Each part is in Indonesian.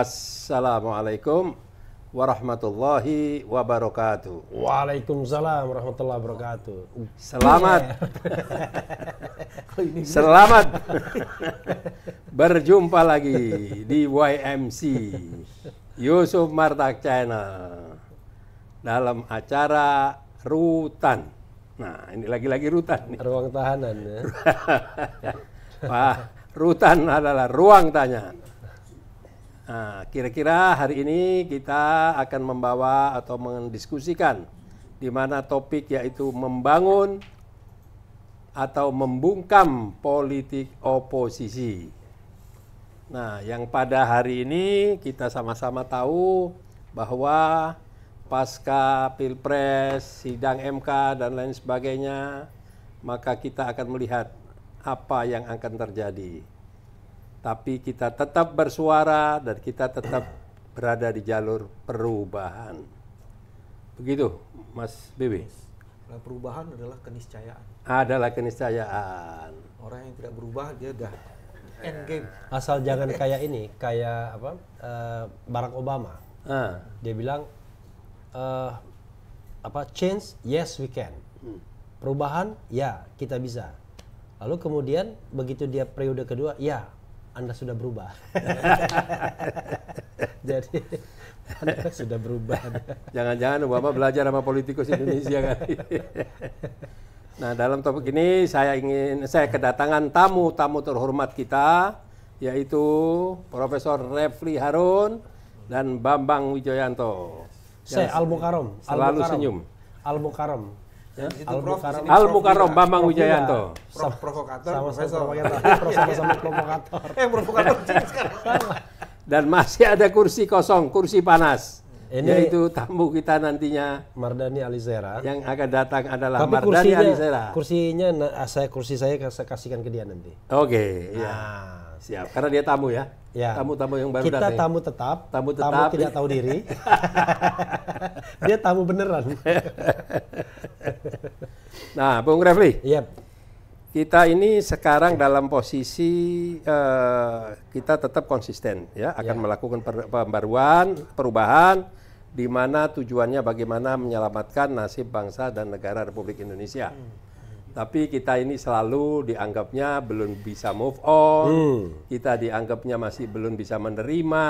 Assalamualaikum warahmatullahi wabarakatuh. Waalaikumsalam warahmatullahi wabarakatuh. Selamat berjumpa lagi di YMC Yusuf Martak Channel dalam acara Rutan. Nah, ini lagi-lagi Rutan nih. Ruang tahanan ya. Wah, Rutan adalah ruang tanya. Nah, kira-kira hari ini kita akan membawa atau mendiskusikan di mana topik yaitu membangun atau membungkam politik oposisi. Nah, yang pada hari ini kita sama-sama tahu bahwa pasca Pilpres, sidang MK dan lain sebagainya, maka kita akan melihat apa yang akan terjadi. Tapi kita tetap bersuara dan kita tetap berada di jalur perubahan. Begitu, Mas Bebe. Perubahan adalah keniscayaan. Adalah keniscayaan. Orang yang tidak berubah dia udah end game. Asal jangan kayak ini, kayak apa? Barack Obama. Dia bilang change, yes we can. Perubahan, ya kita bisa. Lalu kemudian begitu dia periode kedua, ya Anda sudah berubah. Jadi Anda sudah berubah. Jangan-jangan Obama belajar sama politikus Indonesia kan. Nah, dalam topik ini saya kedatangan tamu terhormat kita, yaitu Profesor Refli Harun dan Bambang Wijoyanto. Saya Al-Mukarram. Selalu senyum. Al-Mukarram. Al-Mukarram Bambang Wijoyanto. Provokator, sama-sama provokator. Provokator sekarang. Dan masih ada kursi kosong, kursi panas. Ini yaitu tamu kita nantinya Mardhani Alisera. Yang akan datang adalah Tapi Mardhani Alisera. Kursi saya kasihkan ke dia nanti. Oke, ya. Siap. Karena dia tamu ya. Ya. Tamu-tamu yang baru kita datang. Tamu tidak tahu diri. Dia tamu beneran. Nah, Bung Refli. Yep. Kita ini sekarang dalam posisi kita tetap konsisten ya, akan melakukan pembaruan, perubahan di mana tujuannya bagaimana menyelamatkan nasib bangsa dan negara Republik Indonesia. Tapi kita ini selalu dianggapnya belum bisa move on, kita dianggapnya masih belum bisa menerima,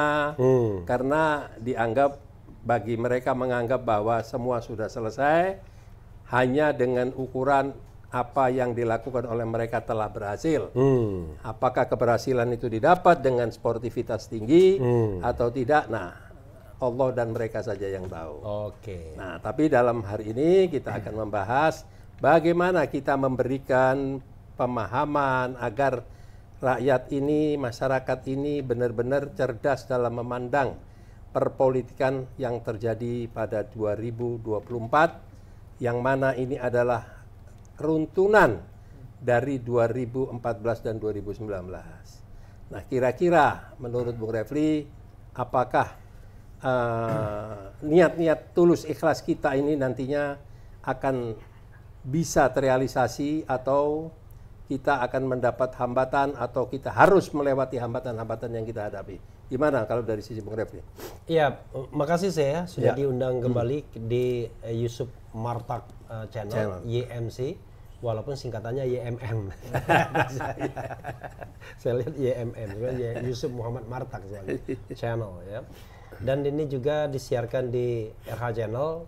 karena dianggap bagi mereka menganggap bahwa semua sudah selesai, hanya dengan ukuran apa yang dilakukan oleh mereka telah berhasil. Apakah keberhasilan itu didapat dengan sportivitas tinggi atau tidak? Nah, Allah dan mereka saja yang tahu. Oke. Nah, tapi dalam hari ini kita akan membahas bagaimana kita memberikan pemahaman agar rakyat ini, masyarakat ini benar-benar cerdas dalam memandang perpolitikan yang terjadi pada 2024, yang mana ini adalah runtunan dari 2014 dan 2019. Nah, kira-kira menurut Bung Refli, apakah niat-niat tulus ikhlas kita ini nantinya akan bisa terrealisasi atau kita akan mendapat hambatan atau kita harus melewati hambatan-hambatan yang kita hadapi? Gimana kalau dari sisi Bung Refli? Iya, makasih saya sudah diundang kembali di Yusuf Martak channel YMC, walaupun singkatannya YMM. Saya lihat YMM, Yusuf Muhammad Martak channel ya. Dan ini juga disiarkan di RH Channel,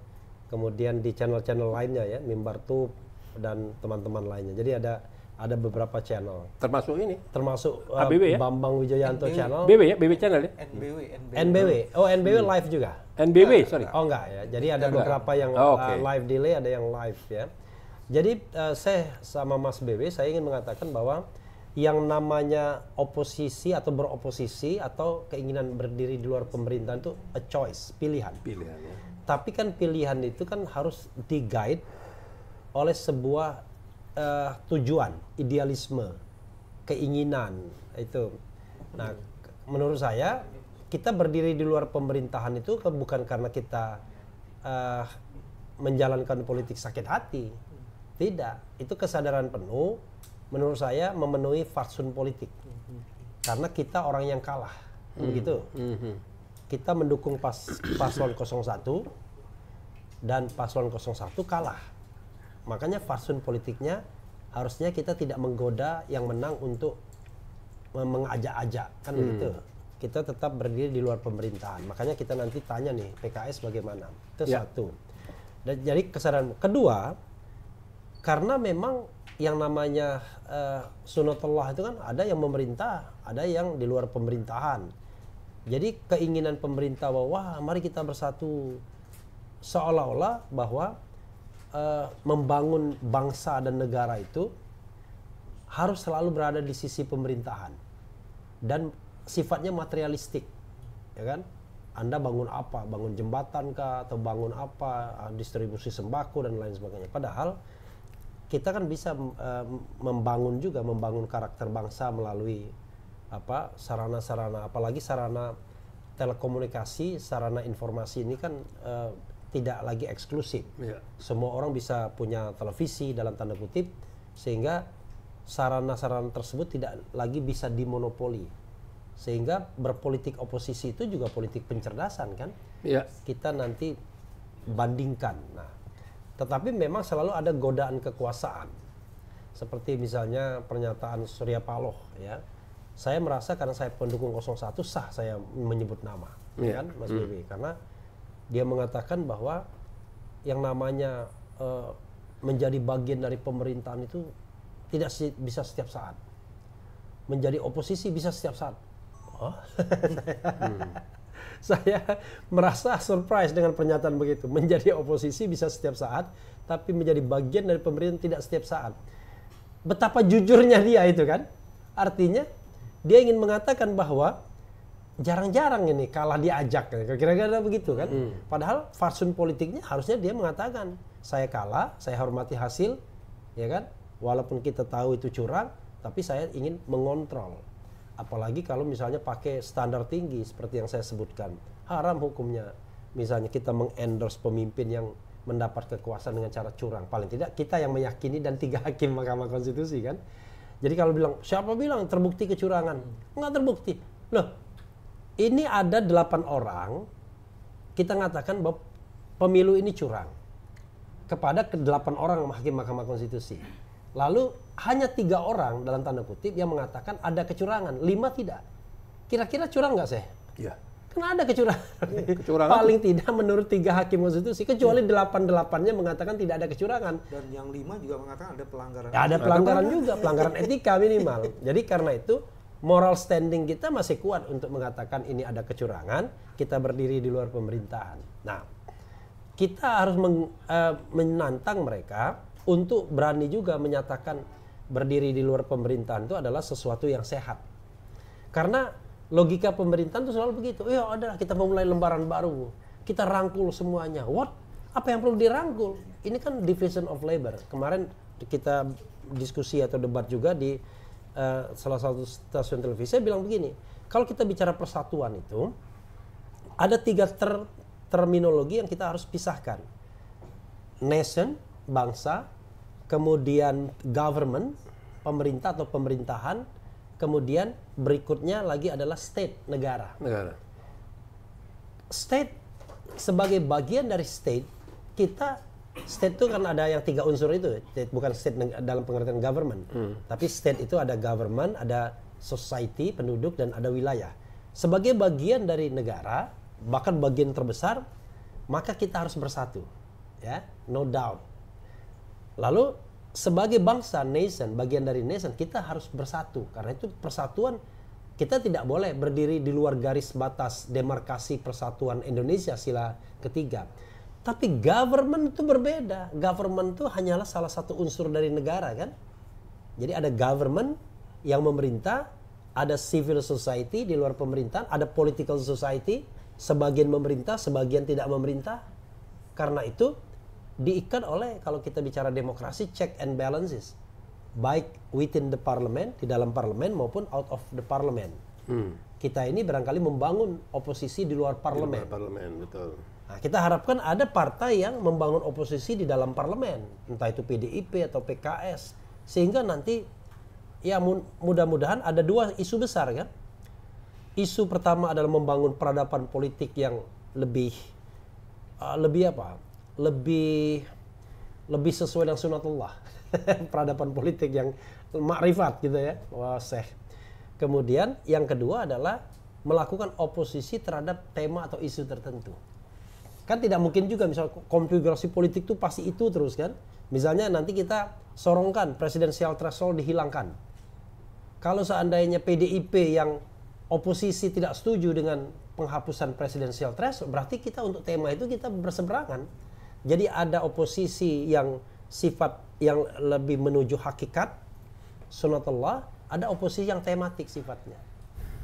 kemudian di channel-channel lainnya ya, Mimbar Tube dan teman-teman lainnya. Jadi ada beberapa channel. Termasuk ini? Termasuk ABW, ya? Bambang Wijoyanto channel. BW ya? BW channel ya? NBW. Oh, NBW live juga? NBW, sorry. Oh enggak ya. Jadi ada beberapa yang live delay, ada yang live ya. Jadi saya sama Mas BW, saya ingin mengatakan bahwa yang namanya oposisi atau beroposisi atau keinginan berdiri di luar pemerintahan itu a choice, pilihan. Pilihan ya. Tapi kan pilihan itu kan harus di-guide oleh sebuah tujuan, idealisme, keinginan itu. Nah, menurut saya kita berdiri di luar pemerintahan itu bukan karena kita menjalankan politik sakit hati. Tidak, itu kesadaran penuh menurut saya memenuhi fatsun politik. Karena kita orang yang kalah, begitu. kita mendukung paslon 01 dan paslon 01 kalah. Makanya fatsun politiknya harusnya kita tidak menggoda yang menang untuk mengajak-ajak kan begitu. Kita tetap berdiri di luar pemerintahan. Makanya kita nanti tanya nih PKS bagaimana. Itu satu. Dan jadi kesadaran kedua, karena memang yang namanya sunatullah itu kan ada yang memerintah, ada yang di luar pemerintahan. Jadi keinginan pemerintah bahwa wah, mari kita bersatu, seolah-olah bahwa membangun bangsa dan negara itu harus selalu berada di sisi pemerintahan dan sifatnya materialistik, ya kan? Anda bangun apa? Bangun jembatan kah? Atau bangun apa? Distribusi sembako dan lain sebagainya. Padahal kita kan bisa membangun karakter bangsa melalui sarana-sarana, apalagi sarana telekomunikasi, sarana informasi ini kan tidak lagi eksklusif. Semua orang bisa punya televisi dalam tanda kutip, sehingga sarana-sarana tersebut tidak lagi bisa dimonopoli. Sehingga berpolitik oposisi itu juga politik pencerdasan kan? Kita nanti bandingkan. Nah, tetapi memang selalu ada godaan kekuasaan. Seperti misalnya pernyataan Surya Paloh, ya. Saya merasa karena saya pendukung 01 sah saya menyebut nama, kan Mas Bebe, karena dia mengatakan bahwa yang namanya menjadi bagian dari pemerintahan itu tidak bisa setiap saat. Menjadi oposisi bisa setiap saat. Saya merasa surprise dengan pernyataan begitu. Menjadi oposisi bisa setiap saat, tapi menjadi bagian dari pemerintahan tidak setiap saat. Betapa jujurnya dia itu kan. Artinya dia ingin mengatakan bahwa jarang-jarang ini kalah diajak, kira-kira begitu kan. Padahal fatsun politiknya harusnya dia mengatakan, saya kalah, saya hormati hasil, ya kan. Walaupun kita tahu itu curang, tapi saya ingin mengontrol. Apalagi kalau misalnya pakai standar tinggi seperti yang saya sebutkan, haram hukumnya. Misalnya kita mengendorse pemimpin yang mendapat kekuasaan dengan cara curang. Paling tidak kita yang meyakini dan 3 hakim Mahkamah Konstitusi kan. Jadi kalau bilang, siapa bilang terbukti kecurangan? Enggak terbukti. Loh, ini ada 8 orang, kita ngatakan bahwa pemilu ini curang. Kepada ke-8 orang hakim Mahkamah Konstitusi. Lalu hanya 3 orang dalam tanda kutip yang mengatakan ada kecurangan, 5 tidak. Kira-kira curang nggak sih? Iya. Karena ada kecurangan. Paling tidak menurut 3 hakim konstitusi, kecuali 8-8-nya mengatakan tidak ada kecurangan. Dan yang 5 juga mengatakan ada pelanggaran. Ya, ada pelanggaran juga, pelanggaran etika minimal. Jadi karena itu moral standing kita masih kuat untuk mengatakan ini ada kecurangan, kita berdiri di luar pemerintahan. Nah, kita harus menantang mereka untuk berani juga menyatakan berdiri di luar pemerintahan itu adalah sesuatu yang sehat. Karena logika pemerintahan itu selalu begitu. Ya adalah kita memulai lembaran baru. Kita rangkul semuanya. What? Apa yang perlu dirangkul? Ini kan division of labor. Kemarin kita diskusi atau debat juga di salah satu stasiun televisi. Saya bilang begini. Kalau kita bicara persatuan itu, ada 3 terminologi yang kita harus pisahkan. Nation, bangsa, kemudian government, pemerintah atau pemerintahan, kemudian berikutnya lagi adalah state, negara. State sebagai bagian dari state, state itu kan ada yang 3 unsur itu, bukan state dalam pengertian government, tapi state itu ada government, ada society, penduduk, dan ada wilayah. Sebagai bagian dari negara, bahkan bagian terbesar, maka kita harus bersatu, ya, no doubt. Lalu sebagai bangsa, nation, bagian dari nation, kita harus bersatu. Karena itu persatuan, kita tidak boleh berdiri di luar garis batas demarkasi persatuan Indonesia sila ketiga. Tapi government itu berbeda. Government itu hanyalah salah satu unsur dari negara kan. Jadi ada government yang memerintah, ada civil society di luar pemerintahan, ada political society, sebagian memerintah, sebagian tidak memerintah. Karena itu diikat oleh, kalau kita bicara demokrasi, check and balances, baik within the parliament, di dalam parlemen, maupun out of the parliament. Kita ini barangkali membangun oposisi di luar parlemen. Di luar parlemen, betul. Nah, kita harapkan ada partai yang membangun oposisi di dalam parlemen, entah itu PDIP atau isu pertama adalah membangun peradaban politik yang lebih lebih sesuai dengan sunatullah. Peradaban politik yang makrifat gitu ya, waseh. Kemudian yang kedua adalah melakukan oposisi terhadap tema atau isu tertentu. Kan tidak mungkin juga misal konfigurasi politik itu pasti itu terus kan. Misalnya nanti kita sorongkan presidensial threshold dihilangkan. Kalau seandainya PDIP yang oposisi tidak setuju dengan penghapusan presidensial threshold, berarti kita untuk tema itu kita berseberangan. Jadi ada oposisi yang sifat yang lebih menuju hakikat sunatullah, ada oposisi yang tematik sifatnya.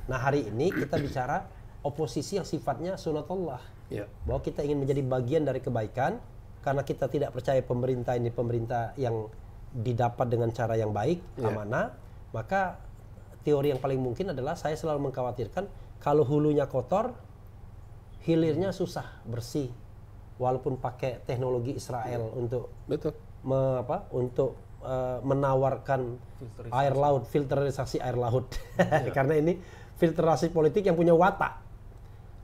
Nah hari ini kita bicara oposisi yang sifatnya sunatullah. Ya. Bahwa kita ingin menjadi bagian dari kebaikan karena kita tidak percaya pemerintah ini pemerintah yang didapat dengan cara yang baik, amanah, maka teori yang paling mungkin adalah saya selalu mengkhawatirkan kalau hulunya kotor, hilirnya susah bersih, walaupun pakai teknologi Israel untuk menawarkan air laut, filterisasi air laut, karena ini filterasi politik yang punya watak.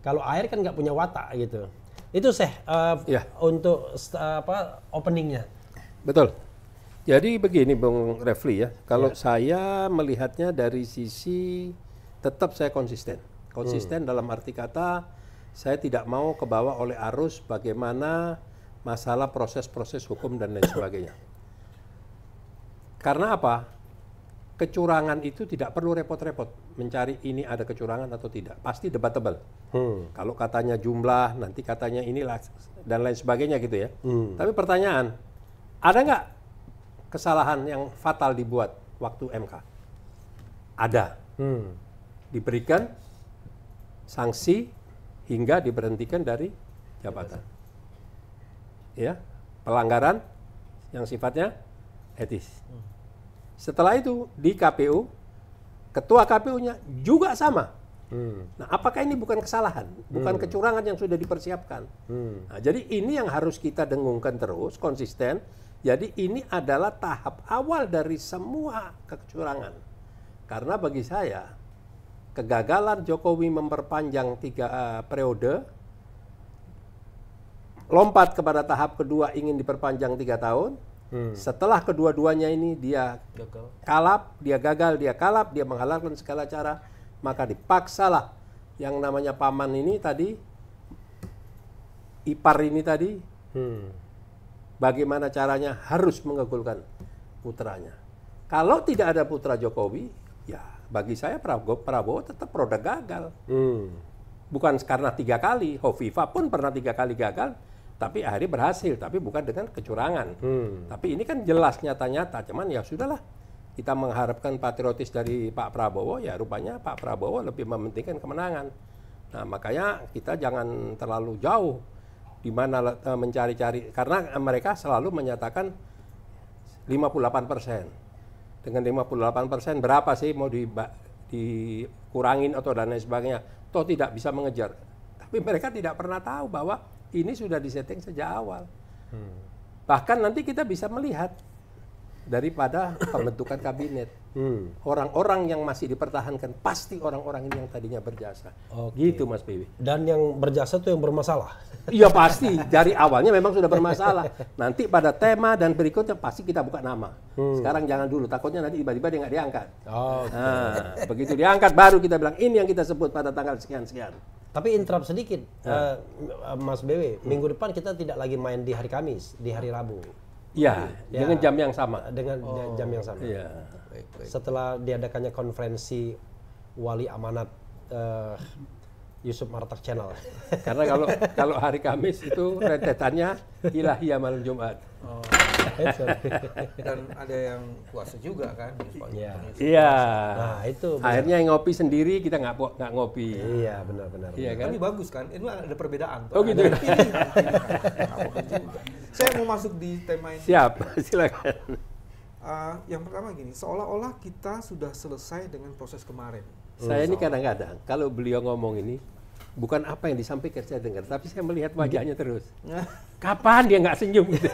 Kalau air kan nggak punya watak gitu. Itu untuk openingnya. Betul. Jadi begini Bung Refli ya, kalau saya melihatnya dari sisi tetap saya konsisten. Konsisten dalam arti kata saya tidak mau kebawa oleh arus bagaimana masalah proses-proses hukum dan lain sebagainya. Karena apa? Kecurangan itu tidak perlu repot-repot mencari ini ada kecurangan atau tidak. Pasti debatable. Kalau katanya jumlah, nanti katanya inilah dan lain sebagainya gitu ya. Tapi pertanyaan, ada nggak kesalahan yang fatal dibuat waktu MK? Ada. Diberikan sanksi hingga diberhentikan dari jabatan. Ya, pelanggaran yang sifatnya etis. Setelah itu di KPU, ketua KPU-nya juga sama. Nah, apakah ini bukan kesalahan, bukan kecurangan yang sudah dipersiapkan? Nah, jadi ini yang harus kita dengungkan terus, konsisten. Jadi ini adalah tahap awal dari semua kecurangan. Karena bagi saya, kegagalan Jokowi memperpanjang 3 periode, lompat kepada tahap kedua ingin diperpanjang 3 tahun, setelah kedua-duanya ini dia gagal, dia kalap, dia menghalalkan segala cara, maka dipaksalah yang namanya paman ini tadi, ipar ini tadi, bagaimana caranya harus mengegulkan putranya. Kalau tidak ada putra Jokowi, ya bagi saya Prabowo tetap produk gagal. Bukan karena 3 kali, Hovifah pun pernah 3 kali gagal, tapi akhirnya berhasil, tapi bukan dengan kecurangan. Tapi ini kan jelas nyata-nyata, cuman ya sudahlah, kita mengharapkan patriotis dari Pak Prabowo, ya rupanya Pak Prabowo lebih mementingkan kemenangan. Nah makanya kita jangan terlalu jauh di mana mencari-cari, karena mereka selalu menyatakan 58%. Dengan 58% berapa sih mau dikurangin atau dan lain sebagainya, toh tidak bisa mengejar. Tapi mereka tidak pernah tahu bahwa ini sudah disetting sejak awal. Bahkan nanti kita bisa melihat daripada pembentukan kabinet. Orang-orang yang masih dipertahankan pasti orang-orang ini yang tadinya berjasa. Gitu Mas Bibi. Dan yang berjasa itu yang bermasalah. Iya pasti, dari awalnya memang sudah bermasalah. Nanti pada tema dan berikutnya pasti kita buka nama. Sekarang jangan dulu, takutnya nanti tiba-tiba dia nggak diangkat. Nah, begitu diangkat baru kita bilang ini yang kita sebut pada tanggal sekian-sekian. Tapi interrupt sedikit, Mas BW, minggu depan kita tidak lagi main di hari Kamis, di hari Rabu. Iya, dengan jam yang sama. Dengan jam yang sama. Iya. Setelah diadakannya konferensi wali amanat Yusuf Martak Channel. Karena kalau hari Kamis itu rentetannya ilahiyah malam Jumat. Dan ada yang puasa juga kan? Iya. Nah itu. Akhirnya yang ngopi sendiri kita nggak ngopi. Iya benar-benar. Iya kan? Tapi bagus kan? Ini ada perbedaan. Oh gitu. Saya mau masuk di tema ini. Siap, silakan. Yang pertama gini, seolah-olah kita sudah selesai dengan proses kemarin. Saya ini kadang-kadang kalau beliau ngomong ini bukan apa yang disampaikan saya dengar, tapi saya melihat wajahnya terus. Kapan dia nggak senyum gitu?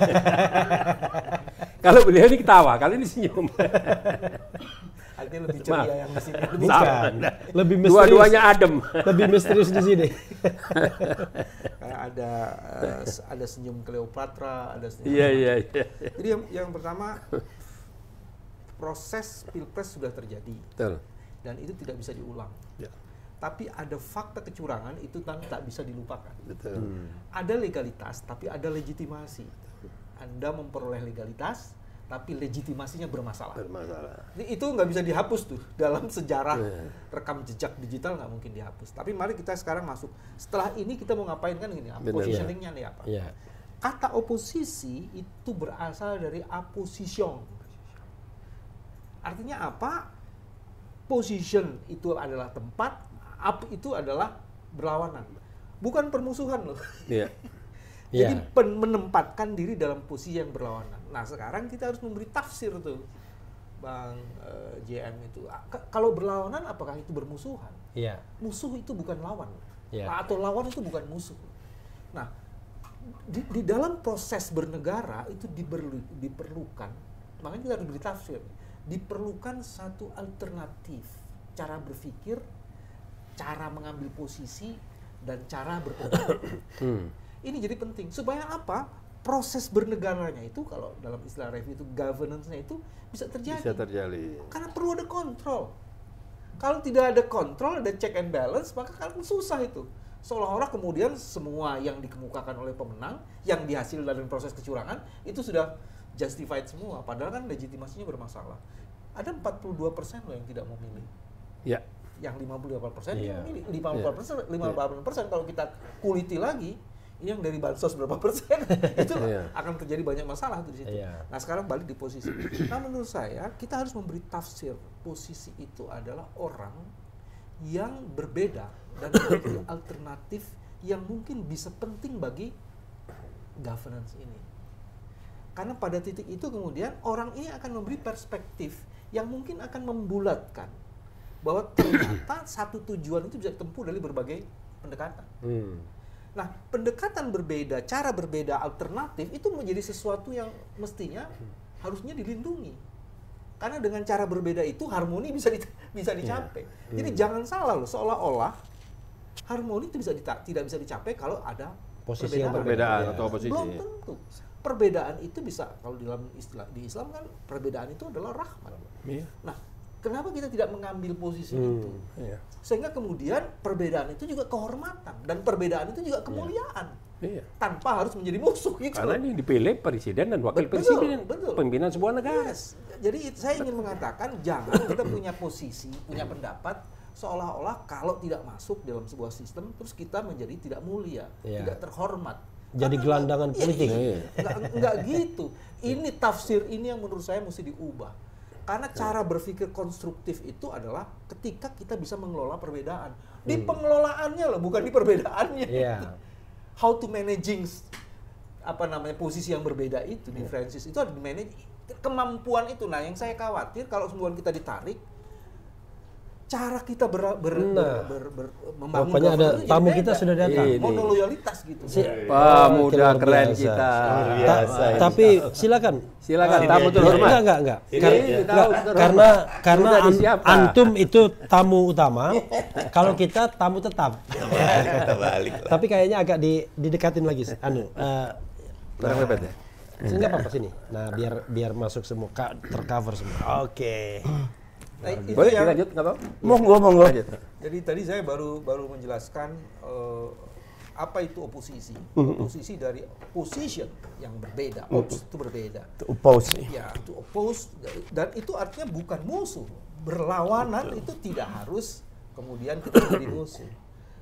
Kalau beliau ini ketawa, kalau ini senyum. Artinya lebih ceria yang di sini. Bukan. Lebih misterius. Dua-duanya adem. Lebih misterius di sini. Kayak ada senyum Cleopatra, ada senyum. Iya. Jadi yang pertama, proses pilpres sudah terjadi Betul. dan itu tidak bisa diulang. Ya. Tapi ada fakta kecurangan itu tak bisa dilupakan. Betul. Ada legalitas, tapi ada legitimasi. Anda memperoleh legalitas, tapi legitimasinya bermasalah. Itu nggak bisa dihapus tuh dalam sejarah rekam jejak digital, nggak mungkin dihapus. Tapi mari kita sekarang masuk. Setelah ini kita mau ngapain kan gini? Positioningnya nih apa? Iya. Kata oposisi itu berasal dari apposition. Artinya apa? Position itu adalah tempat, up itu adalah berlawanan. Bukan permusuhan loh. Iya. Jadi menempatkan diri dalam posisi yang berlawanan. Nah sekarang kita harus memberi tafsir tuh, Bang JM itu. Kalau berlawanan apakah itu bermusuhan? Iya. Musuh itu bukan lawan. Iya. Atau lawan itu bukan musuh. Nah di dalam proses bernegara itu diperlukan, makanya kita harus beri tafsir. Diperlukan satu alternatif cara berpikir, cara mengambil posisi, dan cara berkomunikasi. Ini jadi penting supaya apa? Proses bernegaranya itu kalau dalam istilah review itu governance-nya itu bisa terjadi. Bisa terjadi. Karena perlu ada kontrol. Kalau tidak ada kontrol, ada check and balance, maka kan susah itu. Seolah-olah kemudian semua yang dikemukakan oleh pemenang yang dihasil dari proses kecurangan itu sudah justified semua, padahal kan legitimasinya bermasalah. Ada 42% loh yang tidak mau milih. Ya. Yang 58% yang milih. 58% kalau kita kuliti lagi, yang dari bansos berapa persen, itu akan terjadi banyak masalah tuh di situ. Nah sekarang balik di posisi. Nah menurut saya kita harus memberi tafsir posisi itu adalah orang yang berbeda dan memiliki alternatif yang mungkin bisa penting bagi governance ini. Karena pada titik itu kemudian orang ini akan memberi perspektif yang mungkin akan membulatkan bahwa ternyata satu tujuan itu bisa ditempuh dari berbagai pendekatan. Nah, pendekatan berbeda, cara berbeda, alternatif itu menjadi sesuatu yang mestinya harusnya dilindungi. Karena dengan cara berbeda itu harmoni bisa dicapai. Jadi jangan salah loh, seolah-olah harmoni itu tidak bisa dicapai kalau ada posisi yang perbedaan atau oposisi. Belum tentu. Perbedaan itu bisa, kalau dalam istilah di Islam kan perbedaan itu adalah rahmat. Nah, kenapa kita tidak mengambil posisi itu? Sehingga kemudian perbedaan itu juga kehormatan dan perbedaan itu juga kemuliaan. Tanpa harus menjadi musuh gitu. Karena ini dipilih presiden dan wakil presiden, pimpinan sebuah negara. Jadi saya ingin mengatakan jangan kita punya posisi, punya pendapat seolah-olah kalau tidak masuk dalam sebuah sistem terus kita menjadi tidak mulia, tidak terhormat. Jadi gelandangan politik. Enggak gitu. Ini tafsir ini yang menurut saya mesti diubah. Karena cara berpikir konstruktif itu adalah ketika kita bisa mengelola perbedaan. Di pengelolaannya loh, bukan di perbedaannya. How to managing posisi yang berbeda itu, differences itu ada di manage kemampuan itu. Nah, yang saya khawatir kalau semua kita ditarik, cara kita membangun pokoknya ada tamu beda. Kita sudah datang. Monoloyalitas gitu. Mudah keren biasa. Kita. Tapi silakan tamu terhormat. Enggak. Karena antum itu tamu utama. Kalau kita tamu tetap. Tapi kayaknya agak didekatin lagi. Enggak apa-apa sini. Nah, biar masuk semua, tercover semua. Oke. Nah, boleh dilanjut nggak apa? Monggo. Jadi tadi saya baru menjelaskan apa itu oposisi. Oposisi dari position yang berbeda. Itu berbeda. Oppose. Ya, itu oppose dan itu artinya bukan musuh. Berlawanan itu tidak harus kemudian kita menjadi musuh.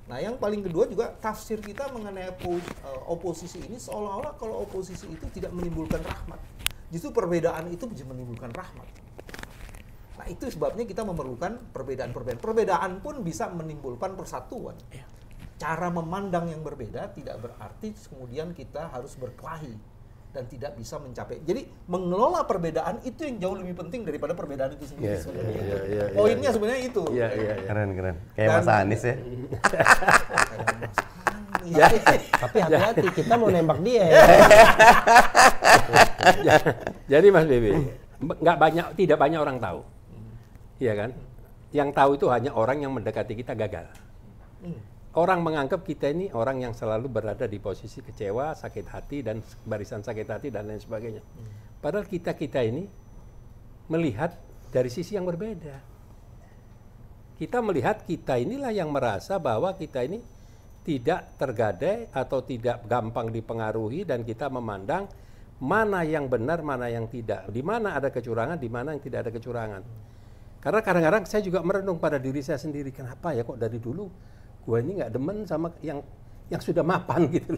Nah, yang paling kedua juga tafsir kita mengenai oposisi ini seolah-olah kalau oposisi itu tidak menimbulkan rahmat. Justru perbedaan itu bisa menimbulkan rahmat. Nah, itu sebabnya kita memerlukan perbedaan-perbedaan. Perbedaan pun bisa menimbulkan persatuan. Cara memandang yang berbeda tidak berarti kemudian kita harus berkelahi dan tidak bisa mencapai. Jadi, mengelola perbedaan itu yang jauh lebih penting daripada perbedaan itu sendiri. Poinnya sebenarnya itu. Keren. Kayak Mas Anies ya. Tapi hati-hati, kita mau nembak dia. Jadi Mas Bebe, tidak banyak orang tahu. Iya kan? Yang tahu itu hanya orang yang mendekati kita gagal. Orang menganggap kita ini orang yang selalu berada di posisi kecewa, sakit hati, dan barisan sakit hati, dan lain sebagainya. Padahal kita ini melihat dari sisi yang berbeda. Kita melihat kita inilah yang merasa bahwa kita ini tidak tergadai atau tidak gampang dipengaruhi, dan kita memandang mana yang benar, mana yang tidak. Di mana ada kecurangan, di mana yang tidak ada kecurangan. Karena kadang-kadang saya juga merenung pada diri saya sendiri, kenapa ya kok dari dulu gue ini nggak demen sama yang sudah mapan gitu.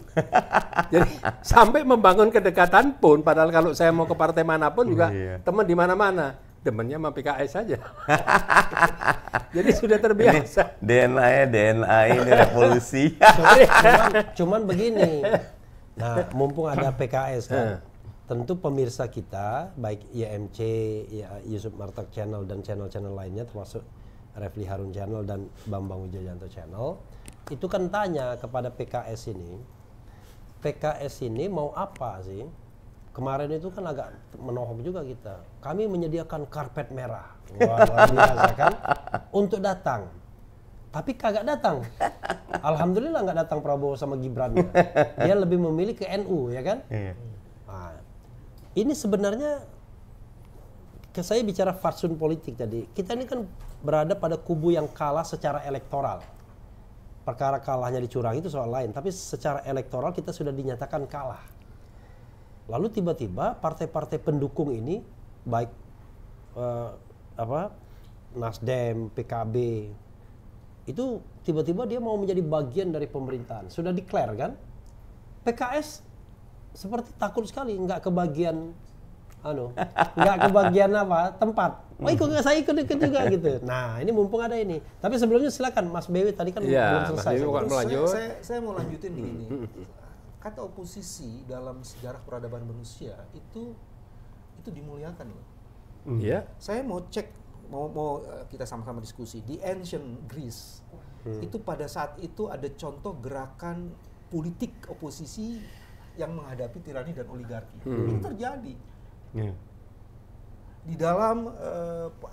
Jadi sampai membangun kedekatan pun, padahal kalau saya mau ke partai manapun juga teman di mana-mana, demennya sama PKS saja. Jadi sudah terbiasa. DNA ini revolusi. Cuman begini. Nah, mumpung ada PKS kan. Tentu pemirsa kita, baik YMC, ya, Yusuf Martak Channel, dan channel-channel lainnya, termasuk Refli Harun Channel dan Bambang Wijoyanto Channel, itu kan tanya kepada PKS ini mau apa sih? Kemarin itu kan agak menohok juga kita. Kami menyediakan karpet merah, wah, luar biasa kan, untuk datang. Tapi kagak datang. Alhamdulillah nggak datang Prabowo sama Gibran. Dia lebih memilih ke NU, ya kan? Nah, ini sebenarnya, saya bicara fatsun politik tadi, kita ini kan berada pada kubu yang kalah secara elektoral. Perkara kalahnya dicurangi itu soal lain, tapi secara elektoral kita sudah dinyatakan kalah. Lalu tiba-tiba partai-partai pendukung ini, baik Nasdem, PKB, itu tiba-tiba dia mau menjadi bagian dari pemerintahan. Sudah declare kan? PKS seperti takut sekali, nggak kebagian nggak kebagian tempat. Oh, saya ikut juga gitu. Nah, ini mumpung ada ini. Tapi sebelumnya silakan Mas Bewi, tadi kan belum selesai. Saya mau lanjutin begini. Kata oposisi dalam sejarah peradaban manusia itu dimuliakan loh. Iya. Saya mau cek, mau kita sama-sama diskusi di ancient Greece. Itu pada saat itu ada contoh gerakan politik oposisi yang menghadapi tirani dan oligarki. Ini terjadi. Di dalam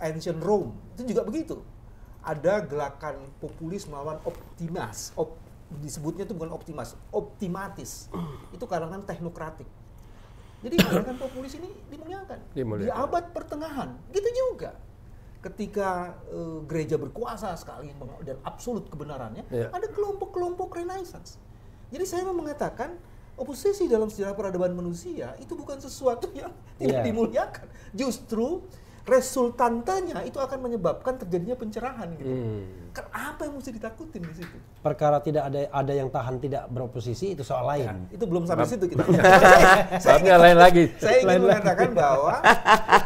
ancient Rome itu juga begitu. Ada gerakan populis melawan optimas. Disebutnya itu bukan optimatis. Itu kalangan teknokratik. Jadi gerakan populis ini dimuliakan. Di abad pertengahan, gitu juga. Ketika gereja berkuasa sekali dan absolut kebenarannya, ada kelompok-kelompok Renaissance. Jadi saya mau mengatakan oposisi dalam sejarah peradaban manusia itu bukan sesuatu yang tidak dimuliakan. Justru resultantanya itu akan menyebabkan terjadinya pencerahan gitu. Kan apa yang mesti ditakutin di situ? Perkara tidak ada yang tahan tidak beroposisi itu soal lain. Ya, itu belum sampai situ kita. Saya lain lagi. Saya ingin mengatakan bahwa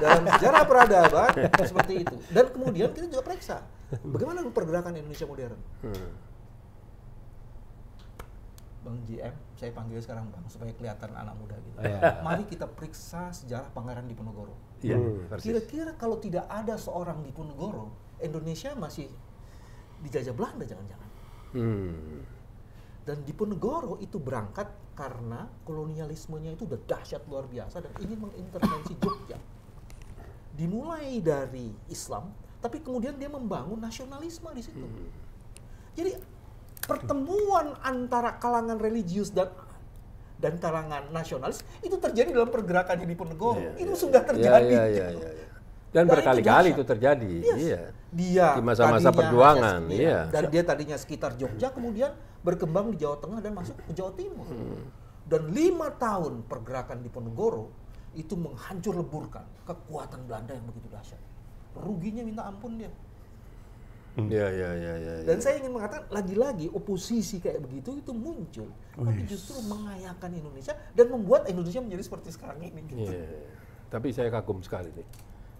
dalam sejarah peradaban seperti itu. Dan kemudian kita juga periksa bagaimana pergerakan Indonesia modern. Bang JM, saya panggil sekarang Bang supaya kelihatan anak muda gitu. Mari kita periksa sejarah Pangeran Diponegoro. Kira-kira kalau tidak ada seorang Diponegoro, Indonesia masih dijajah Belanda jangan-jangan. Dan Diponegoro itu berangkat karena kolonialismenya itu udah dahsyat luar biasa dan ingin mengintervensi Jogja. Dimulai dari Islam, tapi kemudian dia membangun nasionalisme di situ. Jadi pertemuan antara kalangan religius dan kalangan nasionalis itu terjadi dalam pergerakan Diponegoro. Itu sudah terjadi. Dan berkali-kali itu terjadi. Dia di masa-masa perjuangan. Dan dia tadinya sekitar Jogja, kemudian berkembang di Jawa Tengah dan masuk ke Jawa Timur. Dan 5 tahun pergerakan Diponegoro itu menghancur leburkan kekuatan Belanda yang begitu dahsyat. Ruginya minta ampun dia. Dan saya ingin mengatakan lagi-lagi oposisi kayak begitu itu muncul, tapi justru mengayakan Indonesia dan membuat Indonesia menjadi seperti sekarang ini. Gitu. Tapi saya kagum sekali nih,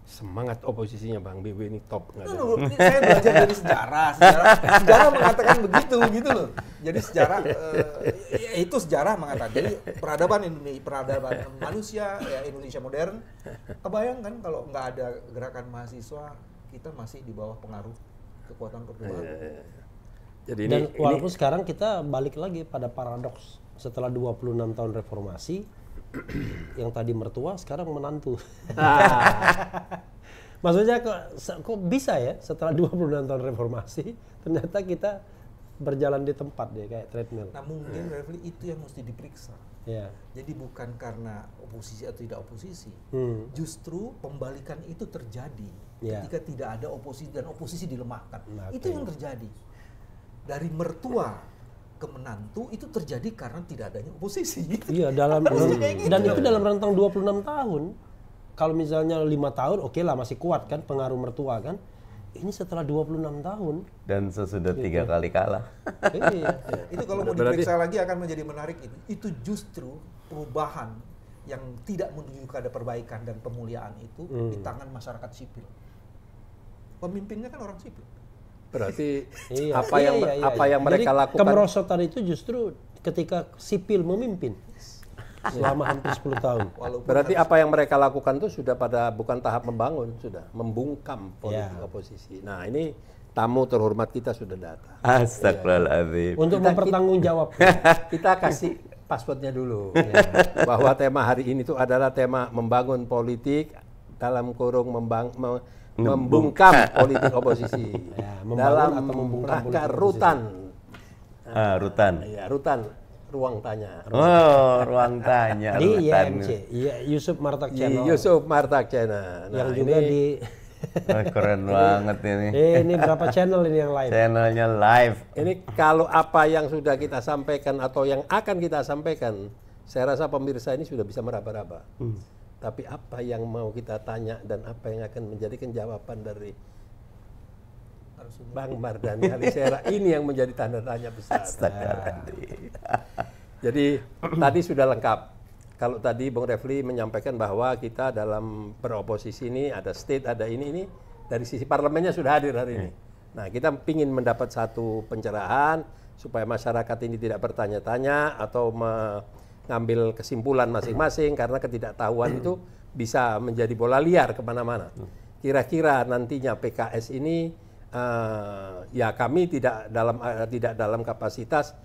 semangat oposisinya Bang BW ini top. Saya belajar dari sejarah mengatakan begitu gitu loh. Jadi sejarah itu sejarah mengatakan. Jadi peradaban manusia ya Indonesia modern. Kebayangkan kalau nggak ada gerakan mahasiswa, kita masih di bawah pengaruh kekuatan Orde Baru. Jadi dan walaupun sekarang kita balik lagi pada paradoks setelah 26 tahun reformasi yang tadi mertua sekarang menantu. Maksudnya kok bisa ya setelah 26 tahun reformasi ternyata kita berjalan di tempat deh kayak treadmill. Nah mungkin Refli itu yang mesti diperiksa. Ya. Jadi bukan karena oposisi atau tidak oposisi, justru pembalikan itu terjadi ketika tidak ada oposisi dan oposisi dilemahkan. Itu yang terjadi. Dari mertua ke menantu itu terjadi karena tidak adanya oposisi. Iya, dan itu dalam rentang 26 tahun. Kalau misalnya 5 tahun, oke lah masih kuat kan pengaruh mertua kan. Ini setelah 26 tahun. Dan sesudah 3 kali kalah. Iya. Itu kalau mau diperiksa lagi akan menjadi menarik itu. Itu justru perubahan yang tidak menuju kepada perbaikan dan pemuliaan itu di tangan masyarakat sipil. Pemimpinnya kan orang sipil. Berarti apa yang mereka lakukan. Kemerosotan itu justru ketika sipil memimpin. Selama hampir 10 tahun. Berarti apa yang mereka lakukan itu sudah bukan tahap membangun, sudah membungkam politik oposisi. Nah ini tamu terhormat kita sudah datang. Astagfirullahaladzim. Untuk mempertanggungjawab. Kita kasih passwordnya dulu. Bahwa tema hari ini itu adalah tema membangun politik dalam kurung membungkam politik oposisi. Dalam rangka rutan. Rutan. Iya, rutan. Ruang tanya. Ruang tanya. Di YMC, Yusuf Martak Channel. Yusuf Martak Channel. Yang juga di keren banget ini. Ini berapa channel ini yang live? Channelnya live. Ini kalau apa yang sudah kita sampaikan atau yang akan kita sampaikan, saya rasa pemirsa ini sudah bisa meraba-raba. Tapi apa yang mau kita tanya dan apa yang akan menjadikan jawaban dari Bang Mardhani Alisera ini yang menjadi tanda tanya besar. Jadi tadi sudah lengkap. Kalau tadi Bung Refli menyampaikan bahwa kita dalam beroposisi ini ada state, ada ini dari sisi parlemennya sudah hadir hari ini. Nah kita ingin mendapat satu pencerahan supaya masyarakat ini tidak bertanya-tanya atau mengambil kesimpulan masing-masing karena ketidaktahuan itu bisa menjadi bola liar kemana-mana. Kira-kira nantinya PKS ini ya kami tidak dalam kapasitas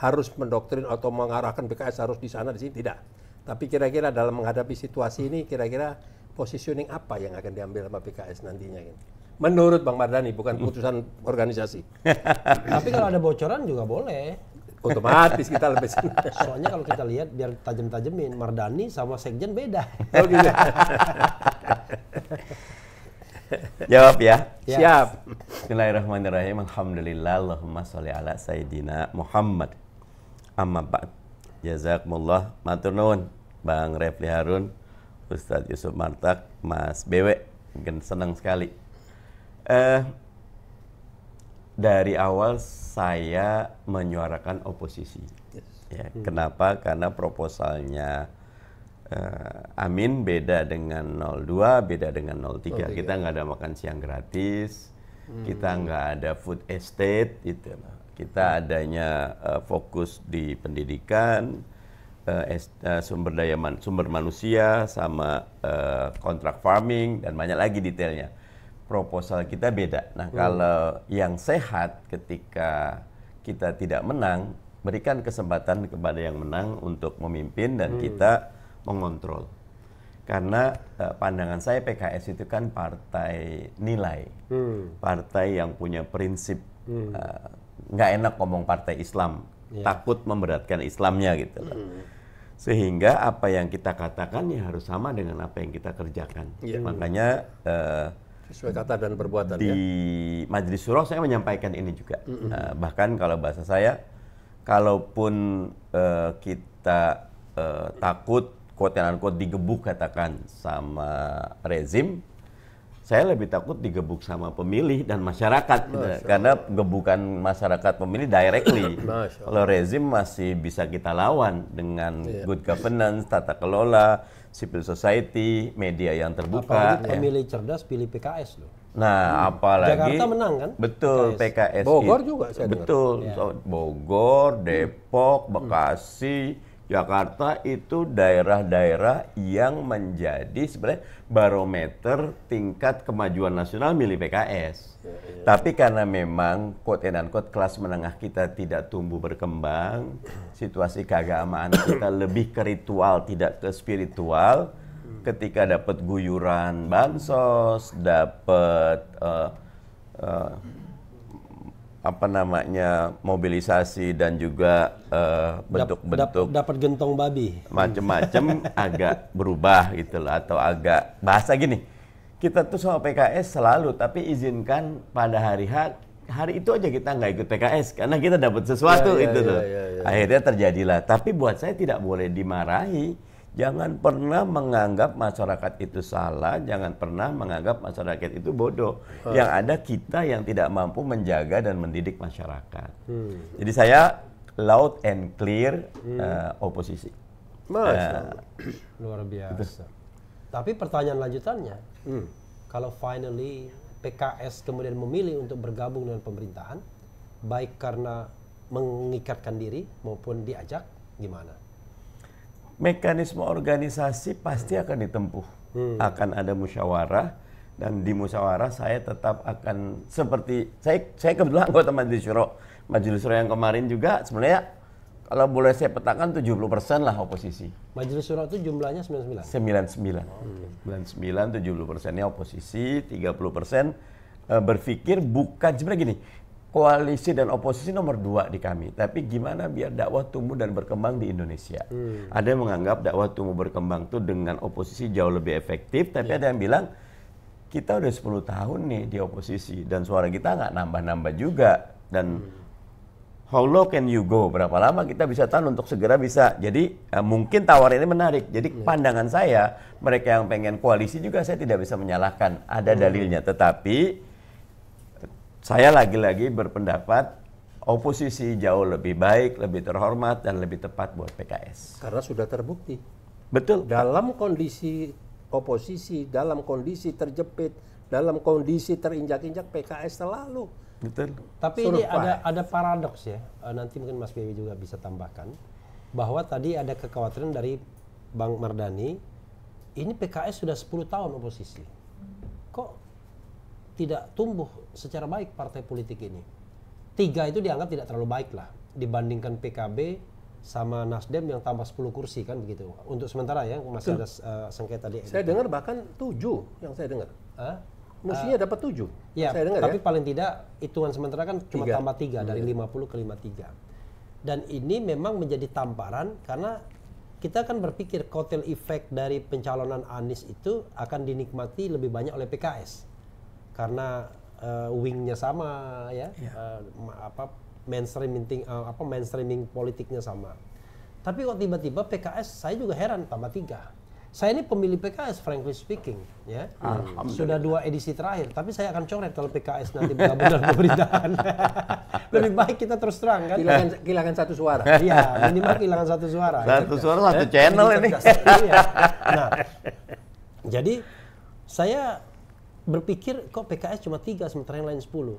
harus mendoktrin atau mengarahkan PKS harus di sana di sini, tidak. Tapi kira-kira dalam menghadapi situasi ini kira-kira positioning apa yang akan diambil sama PKS nantinya ini? Menurut Bang Mardhani, bukan putusan organisasi. Tapi kalau ada bocoran juga boleh. Otomatis kita lebih Soalnya kalau kita lihat biar tajam-tajamin Mardhani sama Sekjen beda. Oh gitu. Jawab ya. Siap. Bismillahirrahmanirrahim. Alhamdulillah. Allahumma sholli ala Sayyidina Muhammad. Amma ba'd. Jazakumullah. Matur nuwun Bang Refli Harun, Ustadz Yusuf Martak, Mas Bewe. Mungkin senang sekali. Dari awal saya menyuarakan oposisi. Ya, kenapa? Karena proposalnya Amin beda dengan 02, beda dengan 03. Kita nggak ada makan siang gratis, kita nggak ada food estate, gitu. Kita adanya fokus di pendidikan, sumber manusia, sama kontrak farming dan banyak lagi detailnya. Proposal kita beda. Nah, kalau yang sehat ketika kita tidak menang, berikan kesempatan kepada yang menang untuk memimpin dan kita mengontrol. Karena pandangan saya PKS itu kan partai nilai, partai yang punya prinsip. Nggak enak ngomong partai Islam, takut memberatkan Islamnya gitu loh. Sehingga apa yang kita katakan ya harus sama dengan apa yang kita kerjakan. Makanya sesuai kata dan perbuatan di Majelis Syuro saya menyampaikan ini juga. Bahkan kalau bahasa saya, kalaupun kita takut quote-unquote digebuk katakan sama rezim, saya lebih takut digebuk sama pemilih dan masyarakat gitu. Karena gebukan masyarakat pemilih directly. Kalau rezim masih bisa kita lawan dengan good governance, tata kelola, civil society, media yang terbuka. Apalagi pemilih cerdas pilih PKS loh. Nah, apalagi Jakarta menang kan? Betul, PKS. Bogor juga saya betul. So, Bogor, Depok, Bekasi, Jakarta itu daerah-daerah yang menjadi sebenarnya barometer tingkat kemajuan nasional milik PKS. Tapi karena memang quote-unquote kelas menengah kita tidak tumbuh berkembang, situasi keagamaan kita lebih ke ritual tidak ke spiritual, Ketika dapat guyuran bansos, dapat mobilisasi dan juga bentuk-bentuk dapat gentong babi, macam-macam agak berubah gitu loh, atau agak bahasa gini, kita tuh sama PKS selalu, tapi izinkan pada hari itu aja kita nggak ikut PKS karena kita dapat sesuatu itu loh. Akhirnya terjadilah. Tapi buat saya tidak boleh dimarahi. Jangan pernah menganggap masyarakat itu salah, jangan pernah menganggap masyarakat itu bodoh. Yang ada kita yang tidak mampu menjaga dan mendidik masyarakat. Jadi saya loud and clear oposisi. Luar biasa. Tapi pertanyaan lanjutannya, kalau finally PKS kemudian memilih untuk bergabung dengan pemerintahan, baik karena mengikatkan diri maupun diajak, gimana? Mekanisme organisasi pasti akan ditempuh. Akan ada musyawarah, dan di musyawarah saya tetap akan seperti saya kebetulan anggota Majelis Syuro yang kemarin juga sebenarnya kalau boleh saya petakan 70% lah oposisi. Majelis Syuro itu jumlahnya 99? 99. 70%-nya oposisi, 30% berpikir bukan sebenarnya gini. Koalisi dan oposisi nomor 2 di kami, tapi gimana biar dakwah tumbuh dan berkembang di Indonesia. Ada yang menganggap dakwah tumbuh berkembang tuh dengan oposisi jauh lebih efektif, tapi ada yang bilang kita udah 10 tahun nih di oposisi dan suara kita nggak nambah-nambah juga, dan how low can you go, berapa lama kita bisa tahan untuk segera bisa. Jadi mungkin tawaran ini menarik. Jadi pandangan saya, mereka yang pengen koalisi juga saya tidak bisa menyalahkan, ada dalilnya, tetapi saya lagi-lagi berpendapat oposisi jauh lebih baik, lebih terhormat, dan lebih tepat buat PKS. Karena sudah terbukti. Betul. Dalam kondisi oposisi, dalam kondisi terjepit, dalam kondisi terinjak-injak, PKS selalu. Betul. Tapi ini ada paradoks ya, nanti mungkin Mas Bewi juga bisa tambahkan, bahwa tadi ada kekhawatiran dari Bang Mardhani, ini PKS sudah 10 tahun oposisi. Kok tidak tumbuh secara baik partai politik ini? 3 itu dianggap tidak terlalu baik lah dibandingkan PKB sama Nasdem yang tambah 10 kursi kan begitu. Untuk sementara ya masih ada sengketa di. Saya dengar bahkan 7 yang saya dengar. Mestinya dapat 7. Ya, saya dengar, tapi paling tidak hitungan sementara kan cuma tambah 3 dari 50 ke 53. Dan ini memang menjadi tamparan karena kita kan berpikir kotel efek dari pencalonan Anies itu akan dinikmati lebih banyak oleh PKS. Karena wingnya sama ya, mainstreaming politiknya sama. Tapi kok tiba-tiba PKS, saya juga heran tambah 3. Saya ini pemilih PKS, frankly speaking, ya. Sudah 2 edisi terakhir, tapi saya akan coret kalau PKS nanti bergabung dalam pemerintahan. Lebih baik kita terus terang kan. Kehilangan 1 suara. Iya, minimal kehilangan 1 suara. 1 suara 1 channel ini. Nah, jadi saya berpikir kok PKS cuma 3 sementara yang lain 10.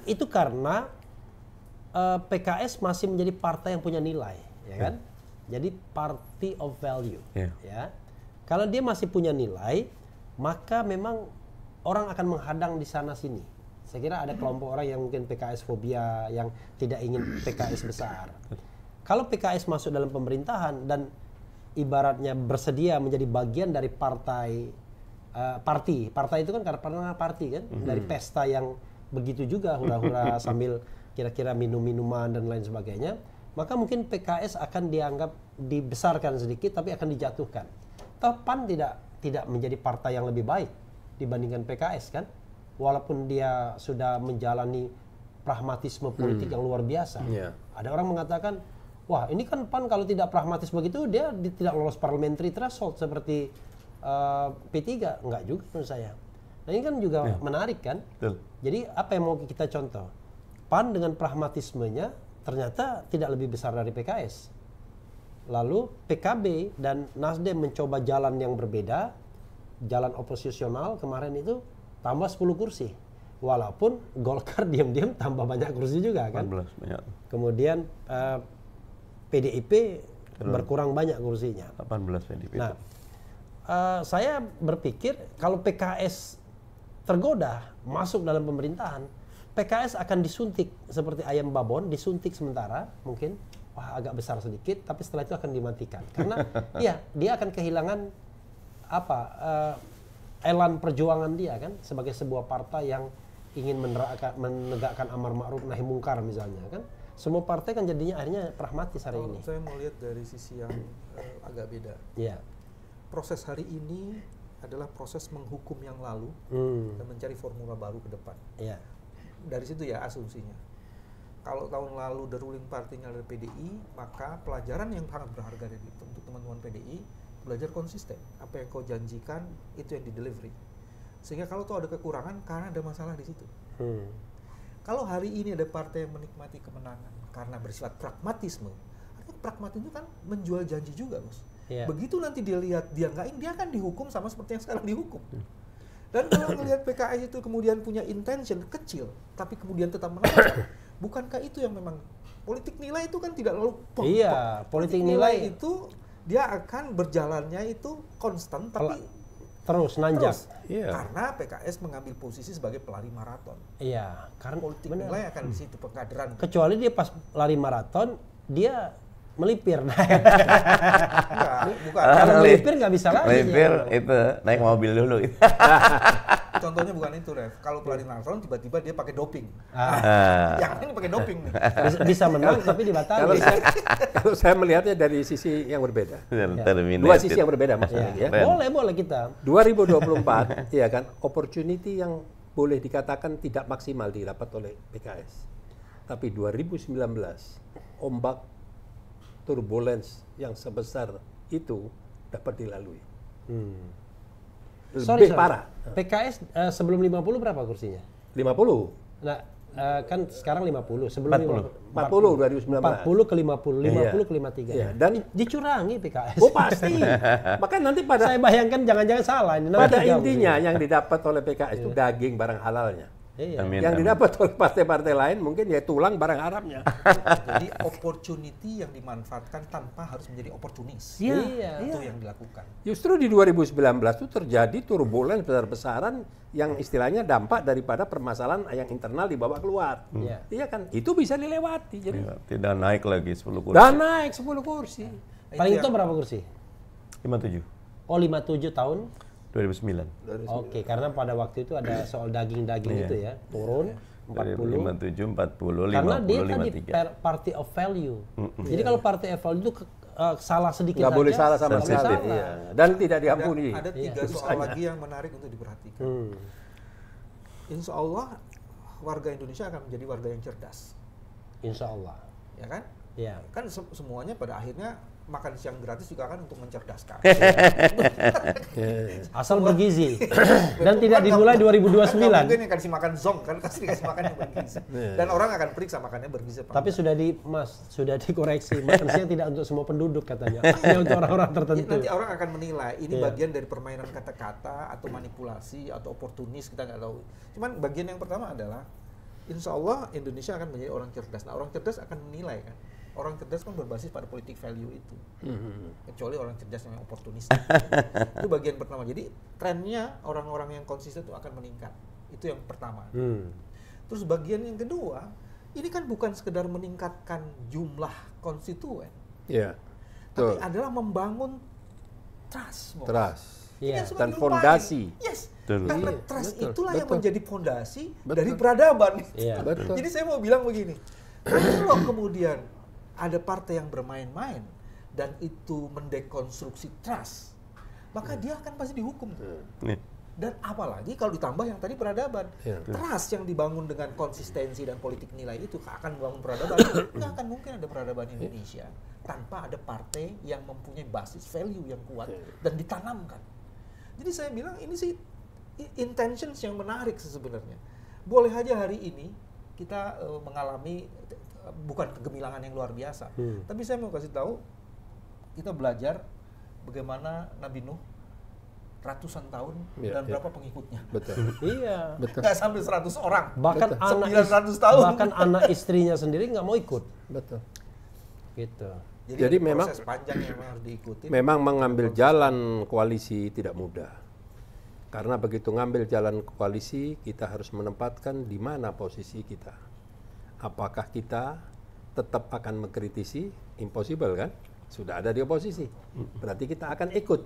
Itu karena PKS masih menjadi partai yang punya nilai, ya kan? Jadi party of value, ya. Kalau dia masih punya nilai, maka memang orang akan menghadang di sana sini. Saya kira ada kelompok orang yang mungkin PKS fobia, yang tidak ingin PKS besar. Kalau PKS masuk dalam pemerintahan dan ibaratnya bersedia menjadi bagian dari partai itu kan karena party kan, dari pesta yang begitu juga hura-hura sambil kira-kira minum-minuman dan lain sebagainya, maka mungkin PKS akan dianggap dibesarkan sedikit tapi akan dijatuhkan. PAN tidak menjadi partai yang lebih baik dibandingkan PKS kan, walaupun dia sudah menjalani pragmatisme politik yang luar biasa. Ada orang mengatakan, wah ini kan PAN kalau tidak pragmatis begitu dia tidak lolos parliamentary threshold seperti P3, enggak juga menurut saya. Nah ini kan juga menarik kan. Betul. Jadi apa yang mau kita contoh? PAN dengan pragmatismenya ternyata tidak lebih besar dari PKS. Lalu PKB dan Nasdem mencoba jalan yang berbeda, jalan oposisional kemarin itu tambah 10 kursi. Walaupun Golkar diam-diam tambah banyak kursi juga kan. 14 banyak. Kemudian PDIP berkurang banyak kursinya. 18 PDIP. Nah, saya berpikir kalau PKS tergoda masuk dalam pemerintahan, PKS akan disuntik seperti ayam babon, disuntik sementara mungkin wah agak besar sedikit, tapi setelah itu akan dimatikan. Karena ya dia akan kehilangan apa elan perjuangan dia kan sebagai sebuah partai yang ingin menegakkan amar ma'ruf nahi mungkar misalnya kan. Semua partai kan jadinya akhirnya pragmatis hari ini. Saya mau lihat dari sisi yang agak beda. Iya. Proses hari ini adalah proses menghukum yang lalu dan mencari formula baru ke depan. Iya. Dari situ ya asumsinya. Kalau tahun lalu the ruling party-nya adalah PDI, maka pelajaran yang sangat berharga untuk teman-teman PDI, belajar konsisten. Apa yang kau janjikan, itu yang di-delivery. Sehingga kalau tuh ada kekurangan, karena ada masalah di situ. Kalau hari ini ada partai yang menikmati kemenangan karena bersifat pragmatisme, artinya pragmatisme kan menjual janji juga, Bos. Yeah. Begitu nanti dia lihat dia nggak, dia akan dihukum sama seperti yang sekarang dihukum. Dan kalau melihat PKS itu kemudian punya intention kecil, tapi kemudian tetap menang, bukankah itu yang memang politik nilai itu kan tidak lalu iya, politik nilai itu dia akan berjalannya itu konstan tapi terus nanjak. Karena PKS mengambil posisi sebagai pelari maraton. Iya, karena politik nilai akan di situ pengkaderan. Kecuali dia pas lari maraton dia melipir. Enggak, bukan. Kalau melipir nggak bisa lagi. Melipir itu naik mobil dulu. Contohnya bukan itu, Rev. Kalau pelari maraton tiba-tiba dia pakai doping. Yang ini pakai doping nih. Bisa menang tapi dibatalkan. Kalau saya melihatnya dari sisi yang berbeda. Dua sisi yang berbeda maksudnya. Ya. Boleh kita. 2024, ya kan, opportunity yang boleh dikatakan tidak maksimal didapat oleh PKS. Tapi 2019, ombak turbulence yang sebesar itu dapat dilalui. Lebih parah. PKS sebelum 50 berapa kursinya? 50. Nah, kan sekarang 50. Sebelum 40 2019. 40 ke 50, 50 ke 53. Iya. Dan dicurangi PKS. Oh pasti. Makanya nanti saya bayangkan jangan-jangan salah ini. Pada intinya yang didapat oleh PKS itu daging barang halalnya. Iya. Yang didapat oleh partai-partai lain mungkin ya tulang barang haramnya. Jadi opportunity yang dimanfaatkan tanpa harus menjadi oportunis. Iya. Itu yang dilakukan. Justru di 2019 itu terjadi turbulens besar-besaran yang istilahnya dampak daripada permasalahan yang internal dibawa keluar. Iya kan? Itu bisa dilewati. Jadi tidak naik lagi 10 kursi. Dan naik 10 kursi. Paling itu berapa kursi? 57. Oh 57 tahun? 2009. Oke, karena pada waktu itu ada soal daging-daging itu ya, turun 40. 57, 40, 50, karena dia tadi 53. party of value. Jadi kalau party of value itu salah sedikit nggak saja, boleh salah sama sekali. Dan tidak diampuni. Ada 3 soal lagi yang menarik untuk diperhatikan. Insya Allah warga Indonesia akan menjadi warga yang cerdas. Insya Allah. Ya kan? Ya. Kan semuanya pada akhirnya makan siang gratis juga kan untuk mencerdaskan. Asal bergizi. Dan tidak dimulai 2029. Mungkin yang kasih makan zong kan kasih makan yang bergizi. Dan orang akan periksa makannya bergizi. Tapi sudah dikoreksi makan siang tidak untuk semua penduduk katanya. Hanya untuk orang-orang tertentu. Nanti orang akan menilai ini bagian dari permainan kata-kata atau manipulasi atau oportunis, kita nggak tahu. Cuman bagian yang pertama adalah insya Allah Indonesia akan menjadi orang cerdas. Nah orang cerdas akan menilai kan. Orang cerdas kan berbasis pada politik value itu. Kecuali orang cerdas yang oportunis. Itu bagian pertama. Jadi trennya orang-orang yang konsisten itu akan meningkat. Itu yang pertama. Terus bagian yang kedua, ini kan bukan sekedar meningkatkan jumlah konstituen. Iya. Tapi adalah membangun trust. Trust. Iya. Dan fondasi. Yes. Iya, Karena trust betul, itulah yang betul. menjadi fondasi dari peradaban. Iya. Betul. Jadi saya mau bilang begini. Kalau kemudian ada partai yang bermain-main dan itu mendekonstruksi trust, maka dia akan pasti dihukum. Dan apalagi kalau ditambah yang tadi peradaban. Trust yang dibangun dengan konsistensi dan politik nilai itu akan membangun peradaban. Nggak akan mungkin ada peradaban Indonesia tanpa ada partai yang mempunyai basis value yang kuat dan ditanamkan. Jadi saya bilang ini sih intentions yang menarik sebenarnya. Boleh aja hari ini kita mengalami bukan kegemilangan yang luar biasa. Tapi saya mau kasih tahu, kita belajar bagaimana Nabi Nuh ratusan tahun dan berapa pengikutnya. Betul. Iya. Betul. Nggak sampai 100 orang. Bahkan anak 900 tahun. Bahkan anak istrinya sendiri nggak mau ikut. Betul. Gitu. Jadi memang proses panjang yang harus diikuti. Memang mengambil jalan koalisi tidak mudah. Karena begitu ngambil jalan koalisi, kita harus menempatkan di mana posisi kita. Apakah kita tetap akan mengkritisi Impossible kan? Sudah ada di oposisi. Berarti kita akan ikut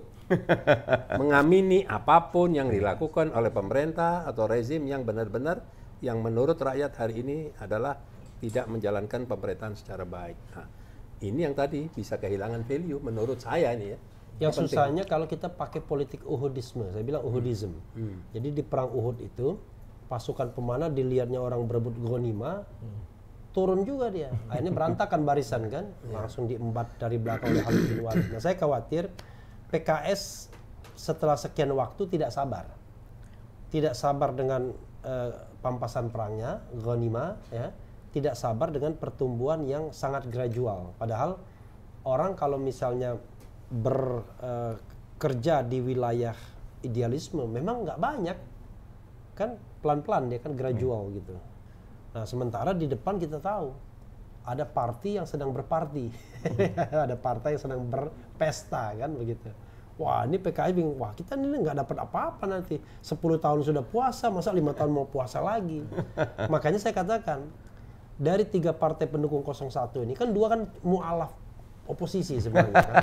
mengamini apapun yang dilakukan oleh pemerintah atau rezim yang benar-benar yang menurut rakyat hari ini adalah tidak menjalankan pemerintahan secara baik. Nah, ini yang tadi bisa kehilangan value menurut saya ini ya. Yang susahnya kalau kita pakai politik Uhudisme, saya bilang Uhudism. Jadi di perang Uhud itu pasukan pemanah dilihatnya orang berebut ghanimah, turun juga dia. Akhirnya berantakan barisan kan, langsung diembat dari belakang oleh Khalid bin Walid. Nah, saya khawatir PKS setelah sekian waktu tidak sabar dengan pampasan perangnya, ghanimah, ya, tidak sabar dengan pertumbuhan yang sangat gradual. Padahal orang kalau misalnya bekerja di wilayah idealisme memang nggak banyak, kan pelan-pelan dia kan gradual gitu. Nah, sementara di depan kita tahu ada parti yang sedang berparti, ada partai yang sedang berpesta kan begitu. Wah, ini PKI bingung, wah kita ini nggak dapat apa-apa nanti. 10 tahun sudah puasa, masa 5 tahun mau puasa lagi. Makanya saya katakan, dari 3 partai pendukung 01 ini, kan 2 kan mu'alaf oposisi sebenarnya kan.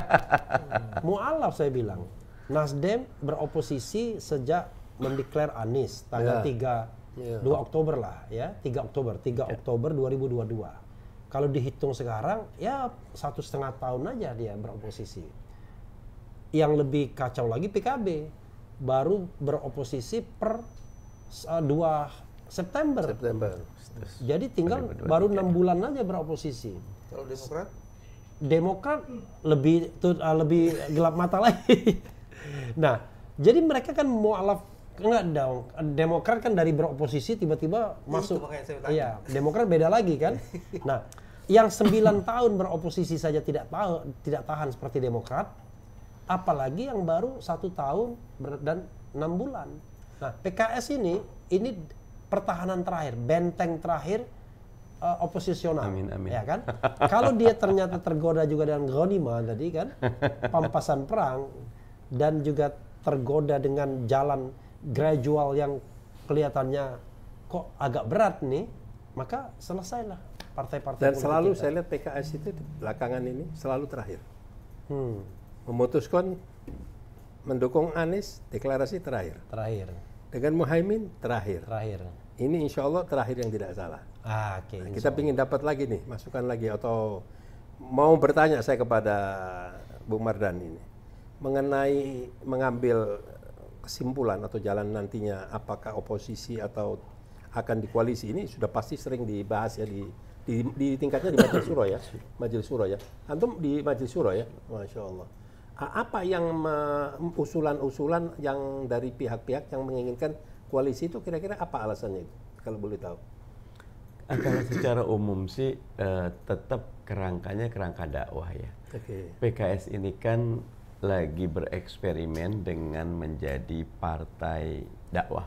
Mu'alaf saya bilang. Nasdem beroposisi sejak mendeklar Anies tanggal 2 Oktober lah ya, 3 Oktober 2022. Kalau dihitung sekarang ya 1,5 tahun aja dia beroposisi. Yang lebih kacau lagi PKB baru beroposisi per 2 September. Jadi tinggal baru 6 bulan aja beroposisi. Kalau Demokrat lebih gelap mata lagi. Nah, jadi mereka kan mualaf. Enggak dong, Demokrat kan dari beroposisi tiba-tiba masuk. Iya, Demokrat beda lagi kan. Nah, yang 9 tahun beroposisi saja tidak tahan seperti Demokrat, apalagi yang baru 1 tahun dan 6 bulan. Nah, PKS ini pertahanan terakhir, benteng terakhir oposisional. Amin. Ya kan? Kalau dia ternyata tergoda juga dengan ghanimah tadi kan, pampasan perang, dan juga tergoda dengan jalan gradual yang kelihatannya kok agak berat nih, maka selesailah partai-partai dan politik selalu kita. saya lihat PKS itu belakangan ini selalu terakhir. Memutuskan mendukung Anies, deklarasi terakhir. Dengan Muhaimin terakhir. Ini insya Allah terakhir yang tidak salah. Okay, nah, kita ingin dapat lagi nih, masukan lagi, atau mau bertanya saya kepada Bung Mardhani ini mengenai mengambil kesimpulan atau jalan nantinya apakah oposisi atau akan di koalisi. Ini sudah pasti sering dibahas ya di tingkatnya di Majelis Syuro ya. Majelis Syuro ya. Antum di Majelis Syuro ya. Masya Allah. Apa yang usulan-usulan yang dari pihak-pihak yang menginginkan koalisi itu kira-kira apa alasannya itu? Kalau boleh tahu. Kalau secara umum sih tetap kerangkanya kerangka dakwah ya. PKS ini kan lagi bereksperimen dengan menjadi partai dakwah.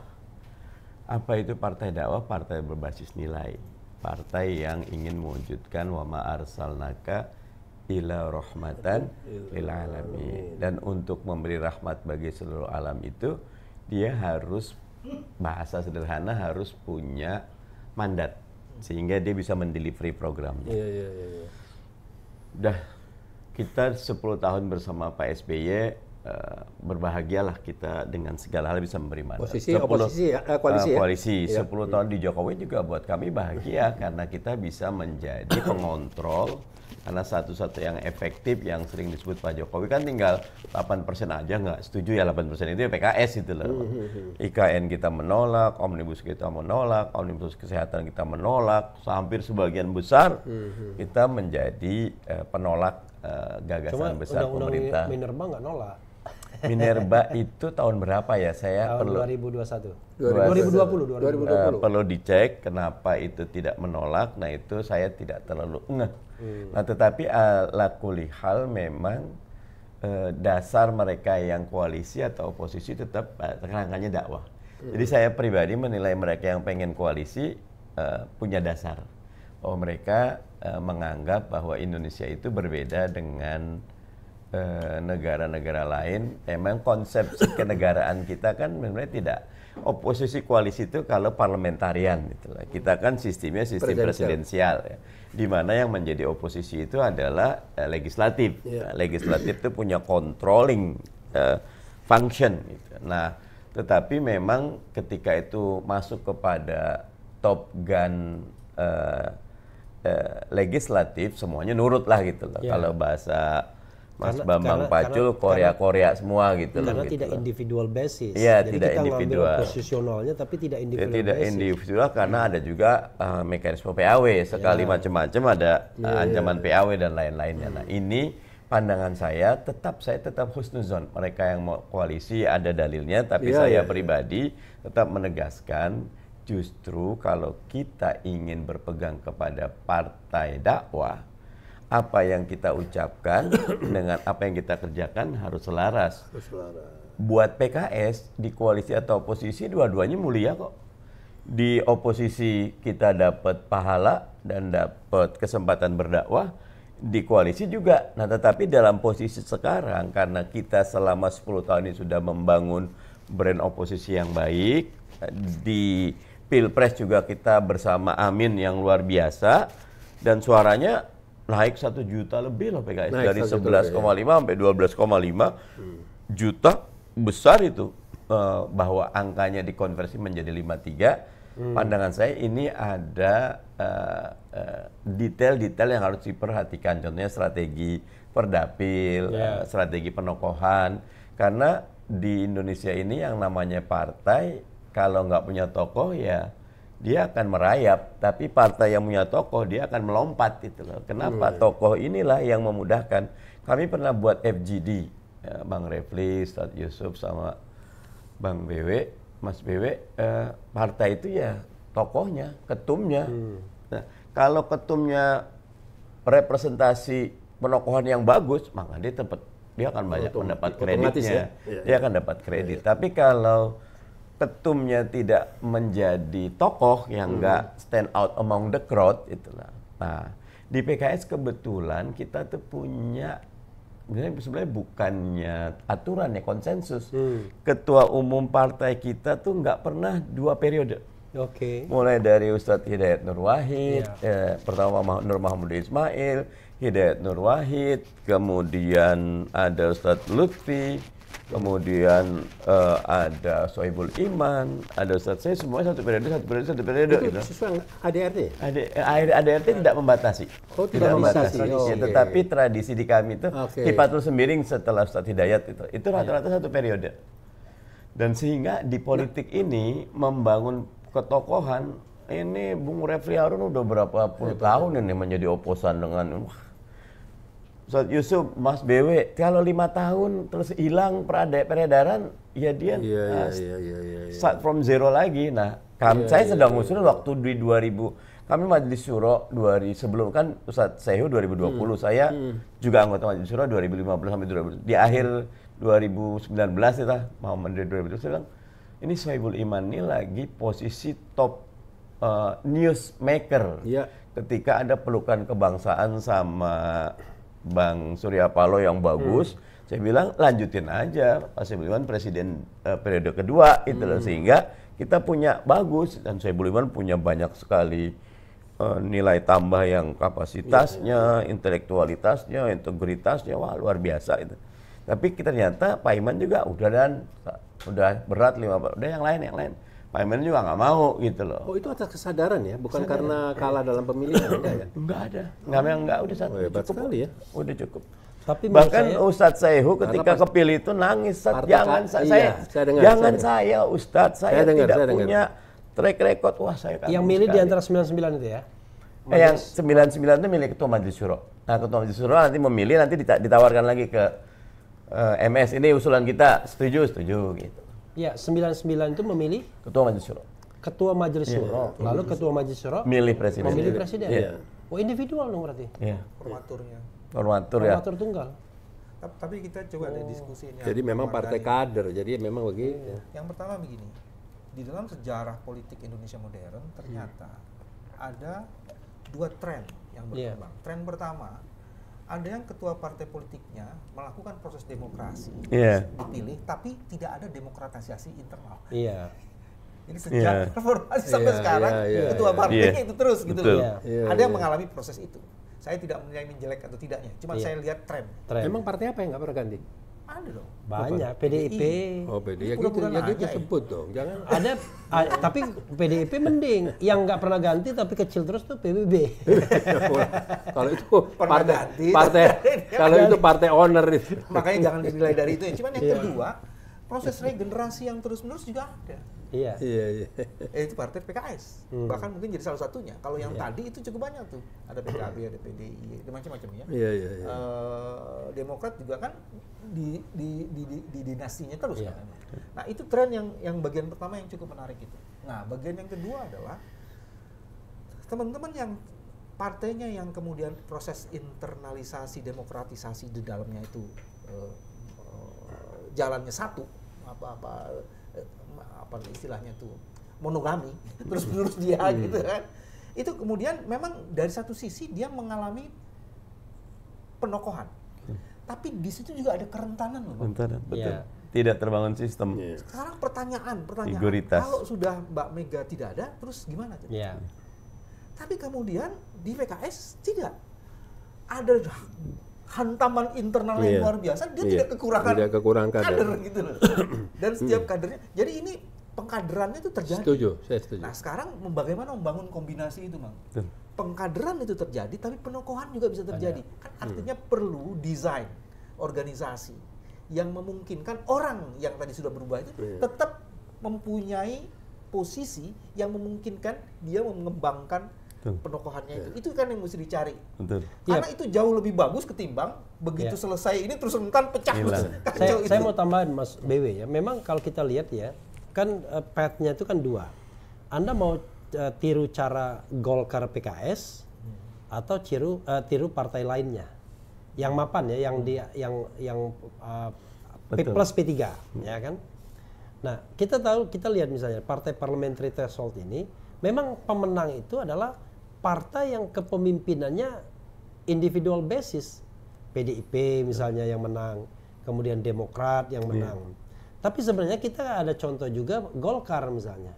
Apa itu partai dakwah? Partai berbasis nilai. Partai yang ingin mewujudkan wa ma arsalnaka ila rahmatan lil alamin. Dan untuk memberi rahmat bagi seluruh alam itu, dia harus, bahasa sederhana, harus punya mandat sehingga dia bisa mendelivery programnya. Udah kita 10 tahun bersama Pak SBY, berbahagialah kita dengan segala hal bisa memberi mandat. Koalisi 10 tahun di Jokowi juga buat kami bahagia karena kita bisa menjadi pengontrol. Karena satu-satu yang efektif yang sering disebut Pak Jokowi kan tinggal 8% aja nggak setuju ya, 8% itu ya PKS itu loh. IKN kita menolak, Omnibus kita menolak, Omnibus kesehatan kita menolak, hampir sebagian besar kita menjadi penolak gagasan besar pemerintah. Minerba nggak nolak. Minerba itu tahun berapa ya? Saya tahun perlu 2020. Perlu dicek kenapa itu tidak menolak. Nah itu saya tidak terlalu ngeh. Nah tetapi ala kulli hal memang dasar mereka yang koalisi atau oposisi tetap kerangkanya dakwah. Jadi saya pribadi menilai mereka yang pengen koalisi punya dasar bahwa mereka menganggap bahwa Indonesia itu berbeda dengan negara-negara lain. Memang konsep kenegaraan kita kan sebenarnya oposisi koalisi itu kalau parlementarian gitu lah. Kita kan sistemnya sistem presidensial ya. Di mana yang menjadi oposisi itu adalah legislatif. Nah, legislatif itu punya controlling function gitu. Nah, tetapi memang ketika itu masuk kepada top gun legislatif, semuanya nurut lah gitu loh. Kalau bahasa Mas Bambang Pacul, Korea semua gitu loh. Karena gitu tidak loh. individual basis. Iya, jadi tidak kita individual. ngambil posisionalnya tapi tidak individual tidak basis. individual karena ada juga mekanisme PAW. Sekali macam-macam ada ancaman PAW dan lain-lainnya. Nah, ini pandangan saya tetap husnuzon. Mereka yang mau koalisi ada dalilnya, tapi saya pribadi tetap menegaskan justru kalau kita ingin berpegang kepada partai dakwah, apa yang kita ucapkan dengan apa yang kita kerjakan harus selaras. Buat PKS di koalisi atau oposisi dua-duanya mulia kok. Di oposisi kita dapat pahala dan dapat kesempatan berdakwah, di koalisi juga. Nah, tetapi dalam posisi sekarang karena kita selama 10 tahun ini sudah membangun brand oposisi yang baik, di Pilpres juga kita bersama Amin yang luar biasa dan suaranya naik 1 juta lebih loh PKS, dari 11,5 sampai 12,5 juta, besar itu. Bahwa angkanya dikonversi menjadi 53, pandangan saya ini ada detail-detail yang harus diperhatikan, contohnya strategi perdapil, strategi penokohan, karena di Indonesia ini yang namanya partai kalau nggak punya tokoh ya dia akan merayap, tapi partai yang punya tokoh dia akan melompat gitu loh. Kenapa? Tokoh inilah yang memudahkan. Kami pernah buat FGD, ya, Bang Refli, Ustadz Yusuf sama Bang BW, Mas BW, partai itu ya tokohnya, ketumnya. Nah, kalau ketumnya representasi penokohan yang bagus, maka dia akan banyak mendapat kreditnya, dia akan dapat kredit. Tapi kalau ketumnya tidak menjadi tokoh yang nggak stand out among the crowd, itulah. Nah, di PKS kebetulan kita tuh punya sebenarnya bukannya aturan ya, konsensus. Ketua umum partai kita tuh nggak pernah 2 periode. Mulai dari Ustadz Hidayat Nur Wahid, pertama Nur Mahmud Ismail, Hidayat Nur Wahid, kemudian ada Ustadz Lutfi, kemudian ada Sohibul Iman, ada Ustadz saya, semuanya satu periode itu sesuai ADRT? ADRT tidak membatasi. Tidak membatasi. Ya, tetapi tradisi di kami itu Hifatul Sembiring setelah Ustadz Hidayat itu rata-rata 1 periode. Dan sehingga di politik ini membangun ketokohan, ini Bung Refli Harun udah berapa puluh tahun ini menjadi oposan dengan Ustadz Yusuf, Mas BW, kalau 5 tahun terus hilang peredaran, ya dia start from zero lagi. Nah, saya sedang ngusulin waktu di 2000, kami Majelis Syuro sebelum kan Ustadz Sehu 2020, saya juga anggota Majelis Syuro 2015 sampai 2020. Di akhir 2019 kita mau menjadi 2020, saya bilang, ini Sohibul Iman ini lagi posisi top newsmaker. Ketika ada pelukan kebangsaan sama Bang Surya Paloh yang bagus, saya bilang lanjutin aja. Pak Sohibul Iman presiden periode kedua itu loh, sehingga kita punya bagus dan Sohibul Iman punya banyak sekali nilai tambah yang kapasitasnya, intelektualitasnya, integritasnya, wah luar biasa itu. Tapi ternyata Pak Iman juga udah berat 5, udah yang lain. Pak Iman juga nggak mau gitu loh. Oh, itu atas kesadaran ya, bukan karena kalah dalam pemilihan ya? Enggak ada, nggak udah satu. Hebat sekali ya. Udah cukup. Tapi bahkan Ustadz Sehu ketika kepilih itu nangis, jangan saya Ustadz, saya tidak punya track record. Wah, saya yang milih di antara 99 itu ya? Yang 99 itu milik Ketua Majelis Syuro. Nah, Ketua Majelis Syuro nanti memilih, nanti ditawarkan lagi ke MS, ini usulan kita, setuju gitu. Ya, 99 itu memilih Ketua Majelis Syuro. Ketua Majelis Syuro. Lalu Ketua Majelis Syuro memilih presiden. Oh, individual dong berarti. Iya. Formatur tunggal. Tapi kita coba ada diskusinya. Jadi memang partai kader, jadi memang begitu. Yang pertama begini, di dalam sejarah politik Indonesia modern ternyata ada 2 tren yang berkembang. Tren pertama, ada yang ketua partai politiknya melakukan proses demokrasi, dipilih, tapi tidak ada demokratisasi internal. Ini sejak reformasi sampai sekarang ketua partainya itu terus gitu loh. Ada yang mengalami proses itu. Saya tidak menilai jelek atau tidaknya, cuma saya lihat tren. Emang partai apa yang nggak pernah ganti? Ada dong. Banyak. PDIP. Oh, PDIP. Ya gitu sebut dong. Jangan. Ada, tapi PDIP mending. Yang nggak pernah ganti tapi kecil terus tuh PBB. Kalau itu partai kalau itu partai owner itu. Makanya jangan dinilai dari itu. Cuman yang kedua, proses regenerasi yang terus-menerus juga ada. Iya. Itu partai PKS. Bahkan mungkin jadi salah satunya. Kalau yang tadi itu cukup banyak tuh. Ada PKB, ada PDI, ada macam-macam ya. Demokrat juga kan di dinastinya terus kan. Nah, itu tren yang bagian pertama yang cukup menarik itu. Nah, bagian yang kedua adalah teman-teman yang partainya yang kemudian proses internalisasi, demokratisasi di dalamnya itu jalannya satu, apa istilahnya tuh monogami terus menerus dia gitu kan, itu kemudian memang dari satu sisi dia mengalami penokohan, tapi di situ juga ada kerentanan loh. Kerentanan, betul. Tidak terbangun sistem. Sekarang pertanyaan Figuritas. kalau sudah Mbak Mega tidak ada, terus gimana? Tapi kemudian di PKS tidak ada hantaman internal yang luar biasa, dia tidak kekurangan kader gitu loh. Dan setiap kadernya, jadi ini pengkaderannya itu terjadi. Saya setuju. Nah, sekarang bagaimana membangun kombinasi itu, Bang? Pengkaderan itu terjadi, tapi penokohan juga bisa terjadi. Kan artinya perlu desain organisasi yang memungkinkan orang yang tadi sudah berubah itu tetap mempunyai posisi yang memungkinkan dia mengembangkan penokohannya itu kan yang mesti dicari. Karena itu jauh lebih bagus ketimbang begitu selesai ini terus rentan pecah. Saya mau tambahin Mas BW ya. Memang kalau kita lihat ya, kan path-nya itu kan dua. Anda mau tiru cara Golkar PKS atau tiru partai lainnya yang mapan ya, yang P plus P3 ya kan. Nah, kita lihat misalnya partai parliamentary threshold ini memang pemenang itu adalah partai yang kepemimpinannya individual basis. PDIP misalnya yang menang, kemudian Demokrat yang menang. Tapi sebenarnya kita ada contoh juga Golkar misalnya.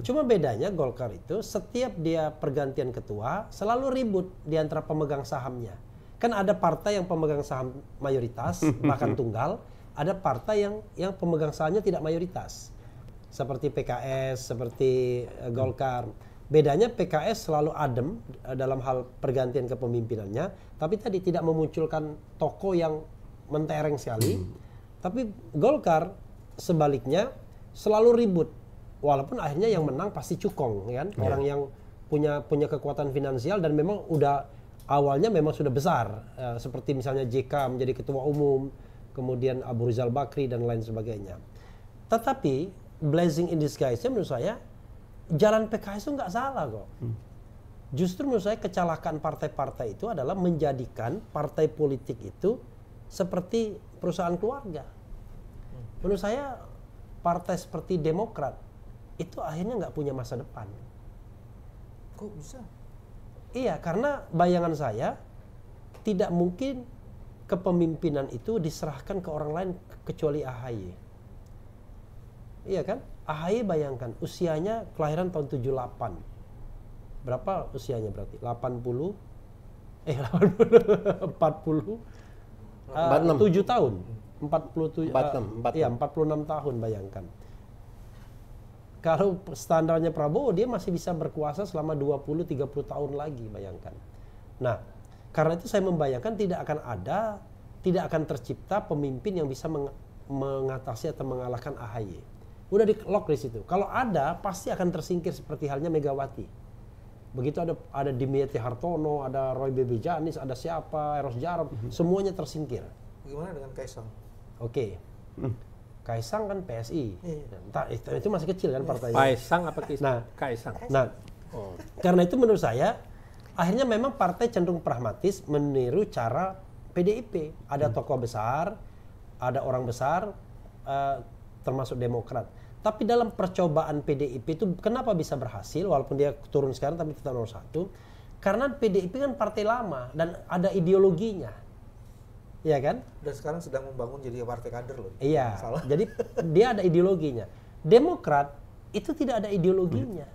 Cuma bedanya Golkar itu setiap dia pergantian ketua selalu ribut di antara pemegang sahamnya. Kan ada partai yang pemegang saham mayoritas bahkan tunggal, ada partai yang pemegang sahamnya tidak mayoritas. Seperti PKS, seperti Golkar. Bedanya PKS selalu adem dalam hal pergantian kepemimpinannya, tapi tadi tidak memunculkan tokoh yang mentereng sekali. Tapi Golkar sebaliknya selalu ribut, walaupun akhirnya yang menang pasti cukong, kan? Orang yang punya kekuatan finansial dan memang udah awalnya memang sudah besar, seperti misalnya JK menjadi ketua umum, kemudian Abu Rizal Bakri dan lain sebagainya. Tetapi blessing in disguise-nya menurut saya jalan PKS itu nggak salah kok. Justru menurut saya kecelakaan partai-partai itu adalah menjadikan partai politik itu seperti perusahaan keluarga. Menurut saya partai seperti Demokrat itu akhirnya nggak punya masa depan. Kok bisa? Iya, karena bayangan saya tidak mungkin kepemimpinan itu diserahkan ke orang lain kecuali AHY. Iya kan? AHY bayangkan usianya kelahiran tahun 78. Berapa usianya berarti? 40 7 tahun. 46 tahun bayangkan. Kalau standarnya Prabowo dia masih bisa berkuasa selama 20-30 tahun lagi, bayangkan. Nah, karena itu saya membayangkan tidak akan tercipta pemimpin yang bisa mengatasi atau mengalahkan AHY. Udah di lock di situ. Kalau ada pasti akan tersingkir seperti halnya Megawati. Begitu ada Dimyati Hartono, ada Roy B. Janis, ada siapa, Eros Jarot, semuanya tersingkir. Gimana dengan Kaisang? Oke. Kaisang kan PSI. Entah, itu masih kecil kan partainya. Kaisang apa Kaisang? Nah, karena itu menurut saya akhirnya memang partai cenderung pragmatis meniru cara PDIP. Ada tokoh besar, ada orang besar, termasuk Demokrat. Tapi dalam percobaan PDIP itu kenapa bisa berhasil walaupun dia turun sekarang tapi tetap nomor 1? Karena PDIP kan partai lama dan ada ideologinya. Iya kan? Dan sekarang sedang membangun jadi partai kader loh. Iya. Jadi dia ada ideologinya. Demokrat itu tidak ada ideologinya.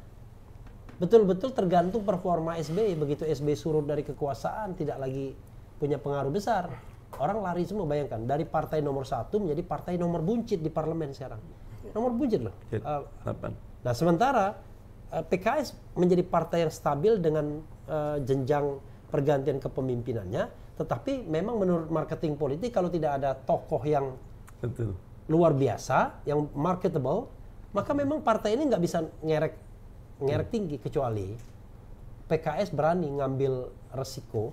Betul-betul tergantung performa SBY. Begitu SBY surut dari kekuasaan, tidak lagi punya pengaruh besar, orang lari semua. Bayangkan, dari partai nomor 1 menjadi partai nomor buncit di parlemen sekarang. Nomor buncit loh. Nah sementara PKS menjadi partai yang stabil dengan jenjang pergantian kepemimpinannya, tetapi memang menurut marketing politik kalau tidak ada tokoh yang luar biasa, yang marketable, maka memang partai ini nggak bisa ngerek tinggi, kecuali PKS berani ngambil resiko,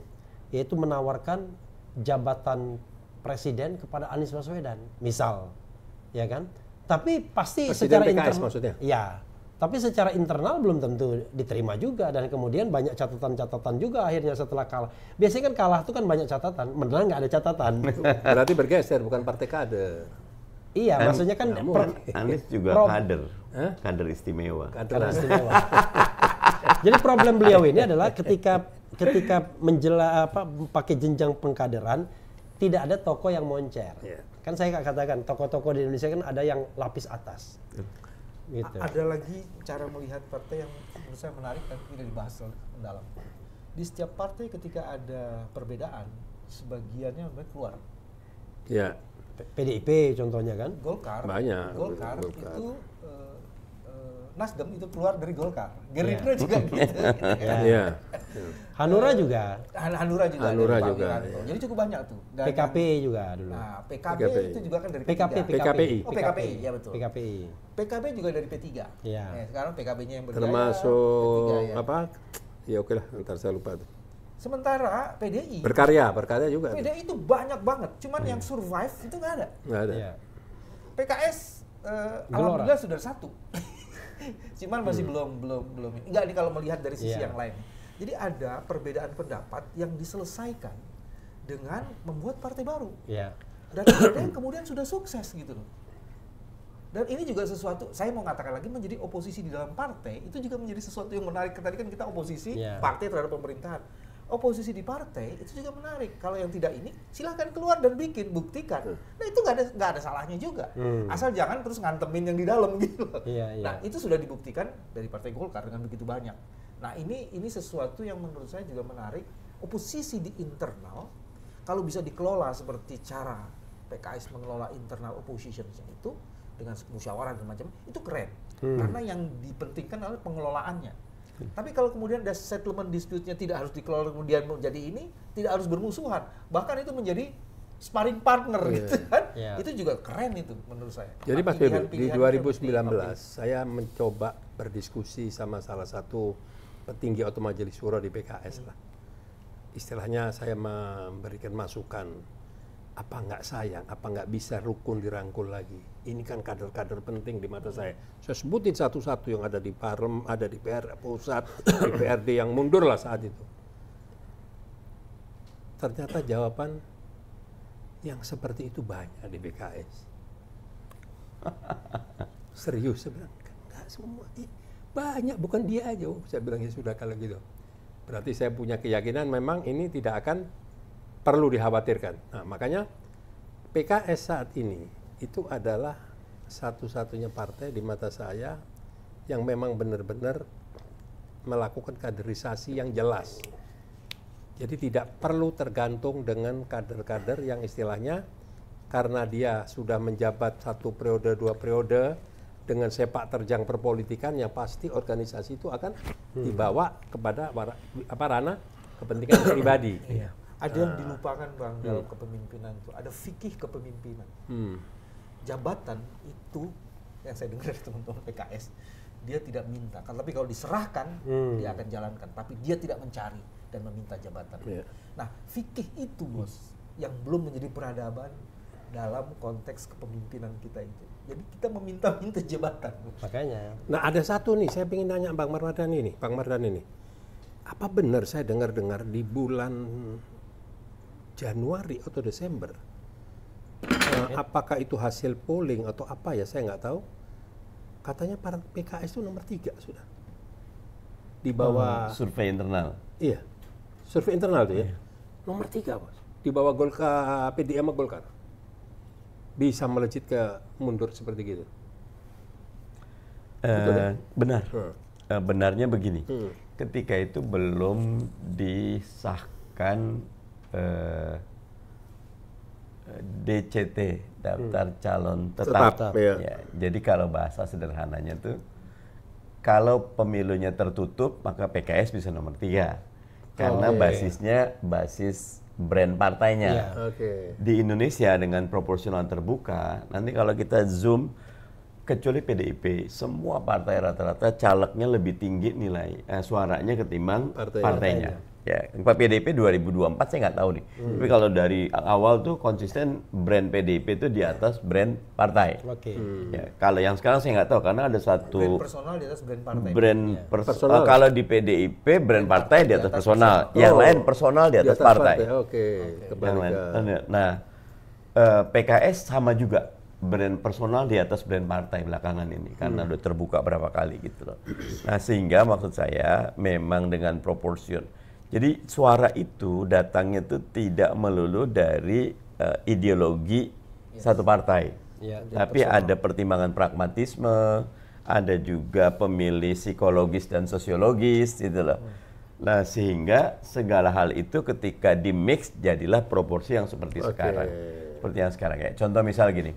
yaitu menawarkan jabatan presiden kepada Anies Baswedan, misal, ya kan? Tapi pasti presiden secara PKS maksudnya? Ya, tapi secara internal belum tentu diterima juga, dan kemudian banyak catatan-catatan juga akhirnya setelah kalah. Biasanya kan kalah itu kan banyak catatan, menang nggak ada catatan. Berarti bergeser, bukan partai kader. Iya, maksudnya kan Anies juga kader istimewa. Kader istimewa. Jadi problem beliau ini adalah ketika pakai jenjang pengkaderan, tidak ada tokoh yang moncer. Kan saya katakan tokoh-tokoh di Indonesia kan ada yang lapis atas. Gitu. Ada lagi cara melihat partai yang menurut saya menarik dan tidak dibahas mendalam. Di setiap partai ketika ada perbedaan, sebagiannya mereka keluar. Ya. PDIP contohnya kan? Golkar. Banyak. Golkar. Itu Nasdem itu keluar dari Golkar. Gerindra juga gitu. Iya. Hanura juga. Hanura juga. Jadi cukup banyak tuh. Dan PKP juga dulu. Nah, PKB itu juga kan dari PKPI. Oh, PKPI, ya betul. PKPI. PKB juga dari P3. Iya. Sekarang PKB-nya yang berjaya. Termasuk P3, ya. apa? Ya oke lah, ntar saya lupa tuh. Sementara PDI. Berkarya juga. PDI itu banyak banget. Cuman yang survive itu nggak ada. Nggak ada. Iya. PKS alhamdulillah sudah 1. Cuman masih belum. Enggak nih kalau melihat dari sisi yang lain. Jadi ada perbedaan pendapat yang diselesaikan dengan membuat partai baru. Iya. Dan ada yang kemudian sudah sukses gitu loh. Dan ini juga sesuatu, saya mau katakan lagi, menjadi oposisi di dalam partai itu juga menjadi sesuatu yang menarik. Tadi kan kita oposisi partai terhadap pemerintahan. Oposisi di partai itu juga menarik. Kalau yang tidak ini, silahkan keluar dan buktikan. Nah itu nggak ada salahnya juga. Asal jangan terus ngantemin yang di dalam gitu. Nah itu sudah dibuktikan dari Partai Golkar dengan begitu banyak. Nah ini sesuatu yang menurut saya juga menarik. Oposisi di internal, kalau bisa dikelola seperti cara PKS mengelola internal opposition itu dengan musyawarah dan macam itu keren. Karena yang dipentingkan adalah pengelolaannya. Tapi kalau kemudian ada settlement dispute-nya tidak harus dikelola kemudian menjadi ini, tidak harus bermusuhan, bahkan itu menjadi sparring partner gitu kan. Itu juga keren itu menurut saya. Jadi Mas Bedu, di 2019 saya mencoba berdiskusi sama salah satu petinggi atau majelis syuro di PKS lah. Istilahnya saya memberikan masukan, apa nggak sayang, apa nggak bisa rukun dirangkul lagi. Ini kan kader-kader penting di mata saya. Saya sebutin satu-satu yang ada di Parlem, ada di PR pusat, di PRD yang mundur lah saat itu. Ternyata jawaban yang seperti itu banyak di PKS. Serius, saya bilang, enggak semua. Banyak, bukan dia aja. Saya bilang, ya sudah kalau gitu. Berarti saya punya keyakinan memang ini tidak akan perlu dikhawatirkan. Nah, makanya PKS saat ini itu adalah satu-satunya partai di mata saya yang memang benar-benar melakukan kaderisasi yang jelas. Jadi tidak perlu tergantung dengan kader-kader yang istilahnya karena dia sudah menjabat 1 periode, 2 periode dengan sepak terjang perpolitikan yang pasti organisasi itu akan dibawa kepada ranah kepentingan pribadi. Ada yang dilupakan Bang dalam kepemimpinan itu, ada fikih kepemimpinan. Jabatan itu yang saya dengar dari teman-teman PKS, dia tidak minta, tapi kalau diserahkan dia akan jalankan, tapi dia tidak mencari dan meminta jabatan. Nah, fikih itu bos yang belum menjadi peradaban dalam konteks kepemimpinan kita itu. Jadi kita meminta-minta jabatan. Makanya. Nah, ada satu nih saya ingin nanya Bang Mardhani ini. Apa benar saya dengar-dengar di bulan Januari atau Desember, apakah itu hasil polling atau apa ya, saya nggak tahu, katanya para PKS itu nomor 3 sudah di bawah survei internal. Iya, survei internal tuh ya. Nomor 3 bos, di bawah Golkar, PDI sama Golkar, bisa melejit ke mundur seperti gitu. Benar. Benarnya begini. Ketika itu belum disahkan DCT, daftar calon tetap. Ya. Jadi kalau bahasa sederhananya tuh, kalau pemilunya tertutup maka PKS bisa nomor 3 karena basisnya basis brand partainya. Di Indonesia dengan proporsional terbuka, nanti kalau kita zoom, kecuali PDIP, semua partai rata-rata calegnya lebih tinggi nilai suaranya ketimbang partainya. Ya, PDIP 2024 saya nggak tahu nih. Tapi kalau dari awal tuh konsisten brand PDIP itu di atas brand partai. Ya, kalau yang sekarang saya nggak tahu karena ada satu brand personal di atas brand partai. Personal. Kalau di PDIP brand partai di atas personal, yang lain personal di atas partai. Nah, PKS sama juga. Brand personal di atas brand partai belakangan ini karena udah terbuka berapa kali gitu loh. Nah, sehingga maksud saya memang dengan proporsion. Jadi suara itu datangnya itu tidak melulu dari ideologi satu partai. Tapi ada pertimbangan pragmatisme, ada juga pemilih psikologis dan sosiologis gitu loh. Nah, sehingga segala hal itu ketika di mix jadilah proporsi yang seperti sekarang. Seperti yang sekarang kayak contoh misal gini.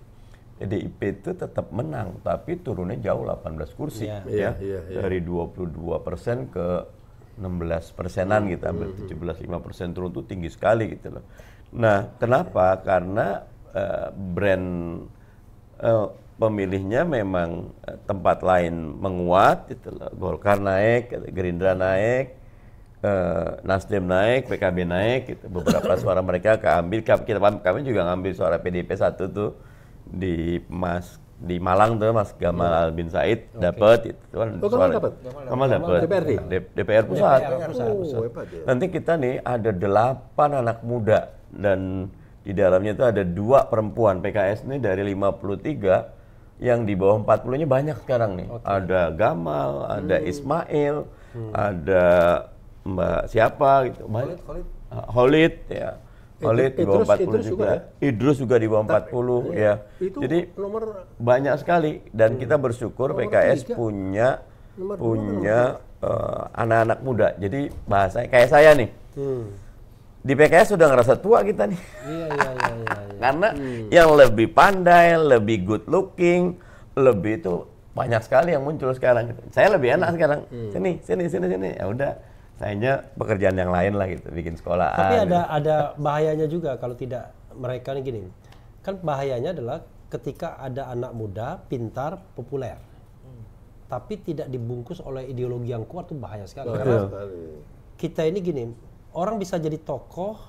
PDIP itu tetap menang, tapi turunnya jauh 18 kursi, dari 22% ke 16%-an gitu, hampir 17-5% turun itu tinggi sekali gitu loh. Nah, kenapa? Karena brand pemilihnya memang tempat lain menguat, gitu loh. Golkar naik, Gerindra naik, Nasdem naik, PKB naik, gitu. Beberapa suara mereka keambil, kami juga ngambil suara PDIP 1 tuh. Di Malang tuh Mas Gamal bin Said dapat itu kan suara Gamal dapat DPR pusat. Nanti kita nih ada 8 anak muda dan di dalamnya itu ada 2 perempuan. PKS nih dari 53 yang di bawah 40-nya banyak sekarang nih. Ada Gamal, ada Ismail, ada Mbak siapa gitu. Khalid ya. Khalid di bawah 40 juga. Idrus juga di bawah 40 ya. Jadi banyak sekali dan kita bersyukur PKS punya anak-anak muda. Jadi bahasanya kayak saya nih. Di PKS sudah ngerasa tua kita nih. Karena yang lebih pandai, lebih good looking, lebih itu banyak sekali yang muncul sekarang. Saya lebih enak sekarang. Sini. Ya udah. Sayangnya pekerjaan yang lain lah gitu, bikin sekolahan. Tapi ada bahayanya juga kalau tidak mereka nih gini. Kan bahayanya adalah ketika ada anak muda, pintar, populer. Tapi tidak dibungkus oleh ideologi yang kuat, itu bahaya sekali. Karena kita ini gini, orang bisa jadi tokoh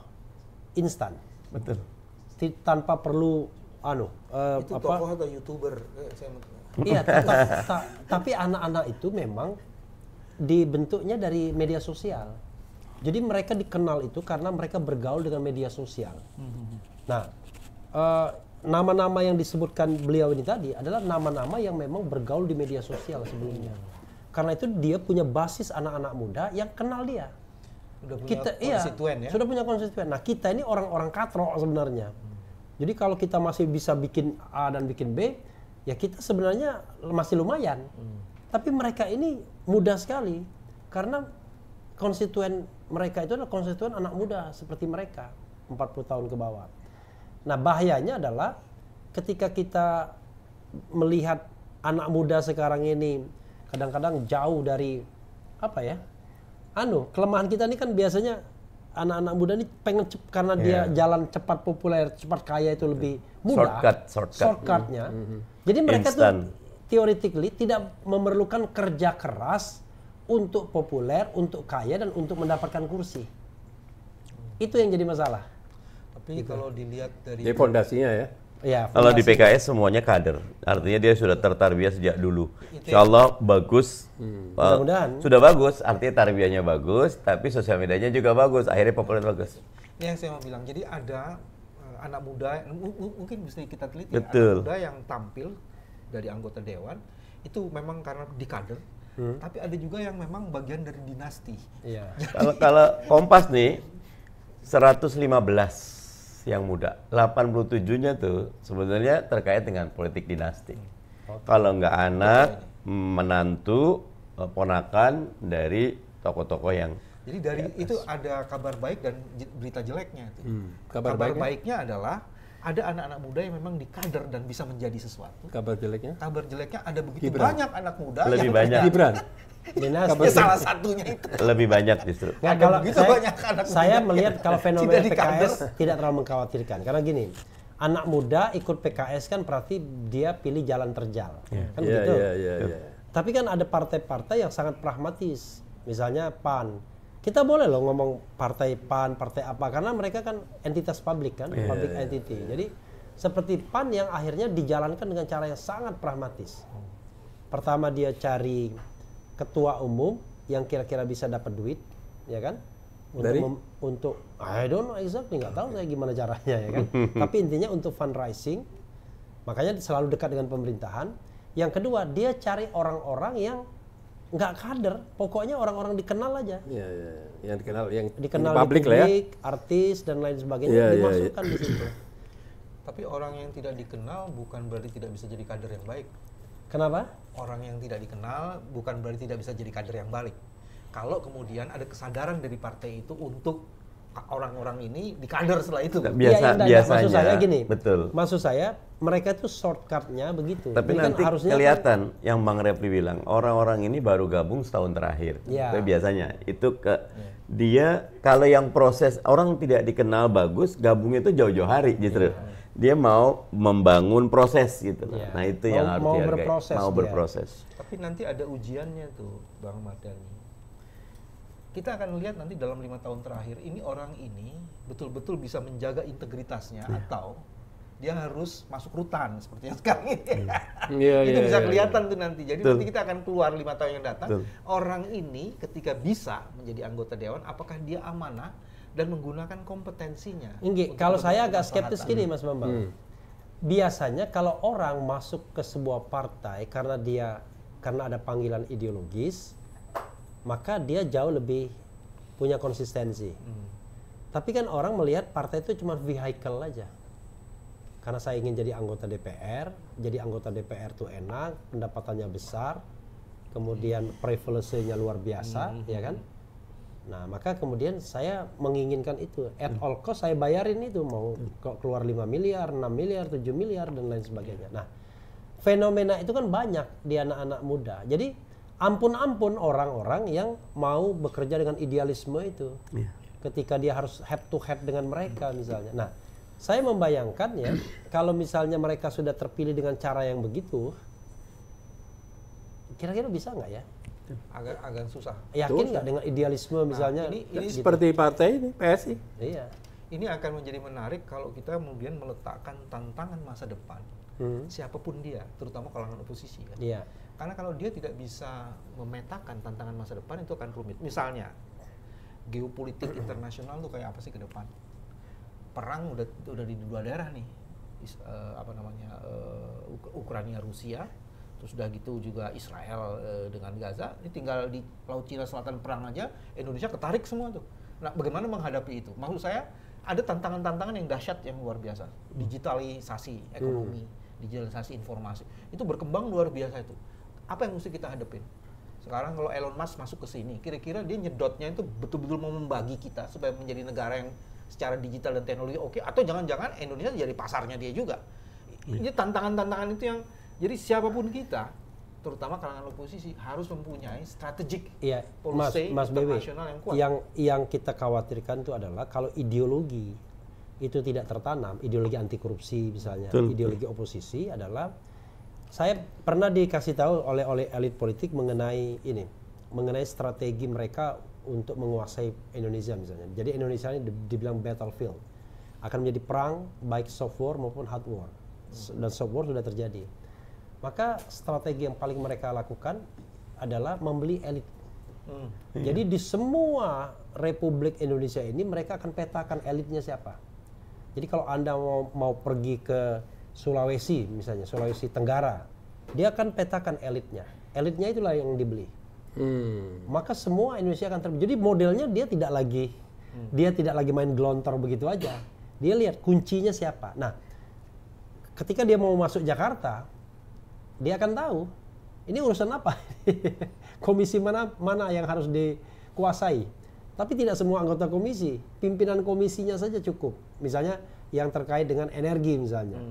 instan. Betul. Tanpa perlu itu tokoh atau YouTuber? Iya, tapi anak-anak itu memang dibentuknya dari media sosial. Jadi mereka dikenal itu karena mereka bergaul dengan media sosial. Nah, nama-nama yang disebutkan beliau ini tadi adalah nama-nama yang memang bergaul di media sosial sebelumnya. Karena itu dia punya basis anak-anak muda yang kenal dia. Sudah punya konstituen ya? Sudah punya konstituen. Nah, kita ini orang-orang katrok sebenarnya. Jadi kalau kita masih bisa bikin A dan bikin B, ya kita sebenarnya masih lumayan. Tapi mereka ini mudah sekali karena konstituen mereka itu adalah konstituen anak muda seperti mereka 40 tahun ke bawah. Nah, bahayanya adalah ketika kita melihat anak muda sekarang ini kadang-kadang jauh dari kelemahan kita ini kan biasanya anak-anak muda ini pengen karena dia jalan cepat populer, cepat kaya itu lebih mudah. Shortcutnya. Jadi mereka tuh theoretically tidak memerlukan kerja keras untuk populer, untuk kaya, dan untuk mendapatkan kursi. Itu yang jadi masalah. Tapi kalau dilihat dari fondasinya ya. Ya, kalau di PKS semuanya kader, artinya dia sudah tertarbiyah sejak dulu. Insya Allah bagus, mudah-mudahan sudah bagus, artinya tarbiyahnya bagus, tapi sosial medianya juga bagus, akhirnya populer bagus. Ini yang saya mau bilang, jadi ada anak muda, mungkin bisa kita teliti, Betul. anak muda yang tampil dari anggota dewan itu memang karena di kader, tapi ada juga yang memang bagian dari dinasti. Iya. Kalau Kompas nih 115 yang muda, 87-nya tuh sebenarnya terkait dengan politik dinasti. Kalau nggak anak, menantu ponakan dari tokoh-tokoh yang jadi dari itu ada kabar baik dan berita jeleknya itu. Kabar baiknya adalah ada anak-anak muda yang memang dikader dan bisa menjadi sesuatu. Kabar jeleknya? Kabar jeleknya ada begitu Gibran. banyak anak muda Lebih yang banyak. Gibran. ya salah satunya itu. Lebih banyak justru. Nah, kalau begitu banyak anak saya muda melihat yang kalau fenomena tidak dikader. PKS tidak terlalu mengkhawatirkan. Karena gini, anak muda ikut PKS kan berarti dia pilih jalan terjal. Kan begitu. Tapi kan ada partai-partai yang sangat pragmatis. Misalnya PAN. Kita boleh loh ngomong partai PAN, partai apa, karena mereka kan entitas publik kan, public entity. Jadi seperti PAN yang akhirnya dijalankan dengan cara yang sangat pragmatis. Pertama dia cari ketua umum yang kira-kira bisa dapat duit, ya kan? Untuk I don't know exactly, nggak tahu saya gimana caranya, ya kan? Tapi intinya untuk fundraising, makanya selalu dekat dengan pemerintahan. Yang kedua dia cari orang-orang yang nggak kader, pokoknya orang-orang dikenal aja. Yang dikenal publik lah ya. Artis dan lain sebagainya dimasukkan di situ. Tapi orang yang tidak dikenal bukan berarti tidak bisa jadi kader yang baik. Kenapa? Orang yang tidak dikenal bukan berarti tidak bisa jadi kader yang baik. Kalau kemudian ada kesadaran dari partai itu untuk orang-orang ini dikader setelah itu. Biasanya. Maksud saya gini. Betul. Maksud saya mereka itu shortcutnya begitu. Tapi nanti kan kelihatan yang Bang Refli bilang orang-orang ini baru gabung setahun terakhir. Itu biasanya itu dia kalau yang proses orang tidak dikenal bagus gabung itu jauh-jauh hari justru. Dia mau membangun proses gitu. Nah itu yang harus dihargai. Mau berproses. Tapi nanti ada ujiannya tuh Bang Mardhani. Kita akan lihat nanti dalam 5 tahun terakhir ini orang ini betul-betul bisa menjaga integritasnya atau dia harus masuk rutan seperti yang sekarang ini. Itu bisa kelihatan tuh nanti. Jadi nanti kita akan keluar 5 tahun yang datang. Orang ini ketika bisa menjadi anggota dewan, apakah dia amanah dan menggunakan kompetensinya? Kalau saya agak skeptis gini Mas Bambang. Biasanya kalau orang masuk ke sebuah partai karena ada panggilan ideologis, maka dia jauh lebih punya konsistensi. Tapi kan orang melihat partai itu cuma vehicle aja. Karena saya ingin jadi anggota DPR tuh enak, pendapatannya besar, kemudian privilege-nya luar biasa, ya kan? Nah, maka kemudian saya menginginkan itu. At all cost saya bayarin itu, mau keluar 5 miliar, 6 miliar, 7 miliar, dan lain sebagainya. Nah, fenomena itu kan banyak di anak-anak muda. Jadi ampun-ampun orang-orang yang mau bekerja dengan idealisme itu. Ketika dia harus head to head dengan mereka misalnya. Nah, saya membayangkan ya, kalau misalnya mereka sudah terpilih dengan cara yang begitu, kira-kira bisa nggak ya? Agak susah. Yakin nggak dengan idealisme misalnya? Ini gitu. Seperti partai ini, PSI. Iya. Ini akan menjadi menarik kalau kita kemudian meletakkan tantangan masa depan. Siapapun dia, terutama kalangan oposisi. Kan? Iya. Karena kalau dia tidak bisa memetakan tantangan masa depan itu akan rumit. Misalnya, geopolitik internasional tuh kayak apa sih ke depan? Perang udah di 2 daerah nih, Ukraina Rusia, terus udah gitu juga Israel dengan Gaza. Ini tinggal di Laut Cina Selatan perang aja, Indonesia ketarik semua tuh. Nah, bagaimana menghadapi itu? Maksud saya ada tantangan-tantangan yang dahsyat yang luar biasa. Digitalisasi ekonomi, digitalisasi informasi, itu berkembang luar biasa itu. Apa yang mesti kita hadapin? Sekarang kalau Elon Musk masuk ke sini, kira-kira dia nyedotnya itu betul-betul mau membagi kita supaya menjadi negara yang secara digital dan teknologi oke, atau jangan-jangan Indonesia jadi pasarnya dia juga. Ini tantangan-tantangan itu yang jadi siapapun kita, terutama kalangan oposisi harus mempunyai strategik policy internasional yang kuat. Yang kita khawatirkan itu adalah kalau ideologi itu tidak tertanam, ideologi anti korupsi misalnya, ideologi oposisi adalah saya pernah dikasih tahu oleh elit politik mengenai strategi mereka untuk menguasai Indonesia misalnya. Jadi Indonesia ini dibilang battlefield, akan menjadi perang baik soft war maupun hard war, dan soft war sudah terjadi. Maka strategi yang paling mereka lakukan adalah membeli elit. Jadi di semua Republik Indonesia ini mereka akan petakan elitnya siapa. Jadi kalau Anda mau pergi ke Sulawesi misalnya, Sulawesi Tenggara, dia akan petakan elitnya. Elitnya itulah yang dibeli. Maka semua Indonesia akan terpilih. Jadi modelnya dia tidak lagi main gelontor begitu aja. Dia lihat kuncinya siapa. Nah, ketika dia mau masuk Jakarta, dia akan tahu ini urusan apa? Komisi mana yang harus dikuasai? Tapi tidak semua anggota komisi, pimpinan komisinya saja cukup. Misalnya yang terkait dengan energi misalnya.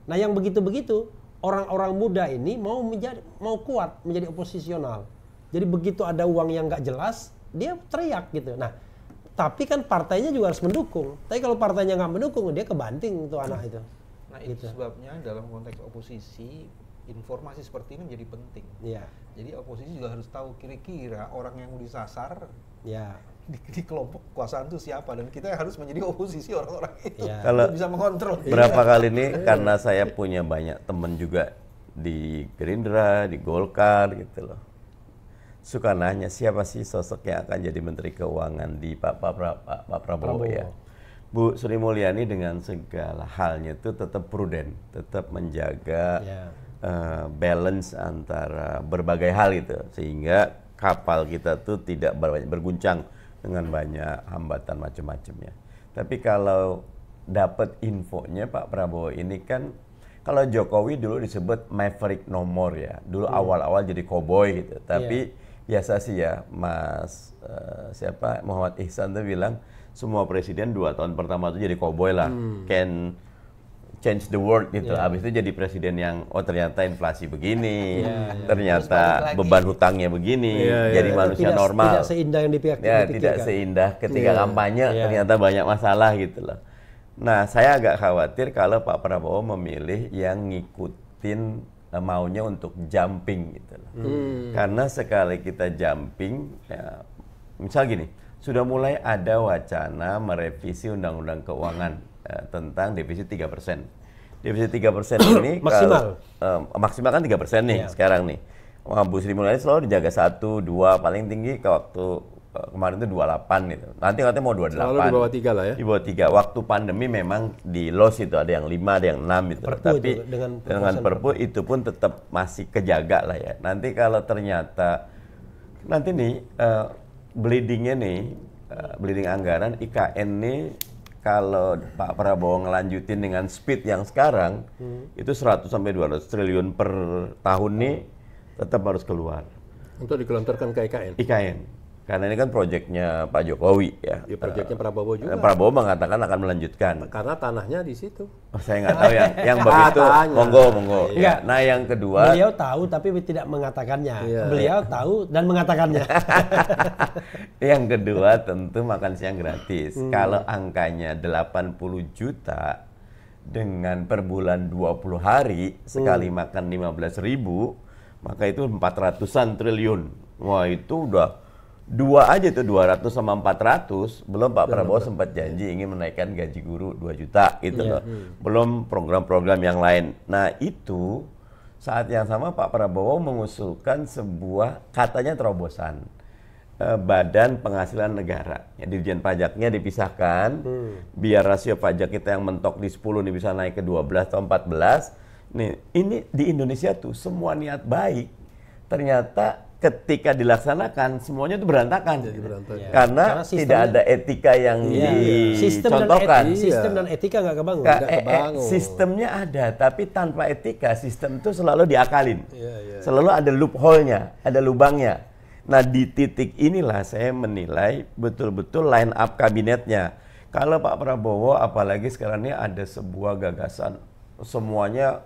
Nah yang begitu-begitu, orang-orang muda ini mau kuat menjadi oposisional. Jadi begitu ada uang yang nggak jelas, dia teriak gitu. Nah, tapi kan partainya juga harus mendukung. Tapi kalau partainya nggak mendukung, dia kebanting tuh anak itu. Nah itu sebabnya dalam konteks oposisi, informasi seperti ini menjadi penting. Iya. Jadi oposisi juga harus tahu kira-kira orang yang mau disasar ya. Di kelompok kekuasaan itu siapa, dan kita harus menjadi oposisi orang-orang itu. Ya. Kalau bisa mengontrol. Berapa kali ini karena saya punya banyak teman juga di Gerindra, di Golkar gitu loh. Suka nanya siapa sih sosok yang akan jadi Menteri Keuangan di Pak Prabowo ya. Bu Sri Mulyani dengan segala halnya itu tetap prudent, tetap menjaga balance antara berbagai hal gitu, sehingga kapal kita tuh tidak berguncang dengan banyak hambatan macam-macamnya. Tapi kalau dapat infonya Pak Prabowo ini kan, kalau Jokowi dulu disebut maverick nomor ya, dulu awal-awal jadi koboi gitu. Tapi biasa sih ya, Mas Muhammad Ihsan tuh bilang semua presiden 2 tahun pertama tuh jadi koboi lah, can change the world gitu. Habis itu jadi presiden yang ternyata inflasi begini, ternyata beban hutangnya begini, jadi manusia normal. Tidak seindah yang dipikirkan. Tidak seindah ketika kampanye ternyata banyak masalah gitu loh. Nah, saya agak khawatir kalau Pak Prabowo memilih yang ngikutin maunya untuk jumping gitu loh. Karena sekali kita jumping, ya, misal gini, sudah mulai ada wacana merevisi Undang-Undang Keuangan tentang defisit 3%. Defisit 3% ini maksimal. Maksimal kan 3% nih sekarang nih. Bu Sri Mulyani selalu dijaga 1, 2, paling tinggi ke waktu kemarin itu 28 gitu. Nanti katanya mau 28. Selalu di bawah 3 lah ya. Di bawah 3. Waktu pandemi memang di loss itu ada yang 5, ada yang 6 gitu. Tapi dengan perpu itu pun tetap masih kejaga lah ya. Nanti kalau ternyata nanti nih bleeding anggaran IKN nih, kalau Pak Prabowo ngelanjutin dengan speed yang sekarang, itu 100 sampai 200 triliun per tahun nih tetap harus keluar. Untuk digelontorkan ke IKN? IKN. Karena ini kan proyeknya Pak Jokowi ya. Ya proyeknya Prabowo juga. Prabowo mengatakan akan melanjutkan. Karena tanahnya di situ. Saya nggak tahu ya. Yang begitu, monggo. Ya. Nah yang kedua. Beliau tahu tapi tidak mengatakannya. Beliau tahu dan mengatakannya. Yang kedua tentu makan siang gratis. Kalau angkanya 80 juta dengan per bulan 20 hari, sekali makan 15.000, maka itu 400-an triliun. Wah itu udah 2 aja tuh, 200 sama 400. Belum Pak Prabowo sempat janji ingin menaikkan gaji guru 2 juta gitu loh. Belum program-program yang lain. Nah itu saat yang sama Pak Prabowo mengusulkan sebuah katanya terobosan. Badan Penghasilan Negara. Ya, Dirjen Pajaknya dipisahkan, biar rasio pajak kita yang mentok di 10 nih bisa naik ke 12 atau 14. Nih, ini di Indonesia tuh semua niat baik, ternyata ketika dilaksanakan semuanya itu berantakan. Karena tidak ada etika yang dicontohkan. Sistem dan etika nggak kebangun. Sistemnya ada, tapi tanpa etika sistem itu selalu diakalin. Selalu ada loophole-nya, ada lubangnya. Nah di titik inilah saya menilai betul-betul line up kabinetnya. Kalau Pak Prabowo, apalagi sekarang ini ada sebuah gagasan semuanya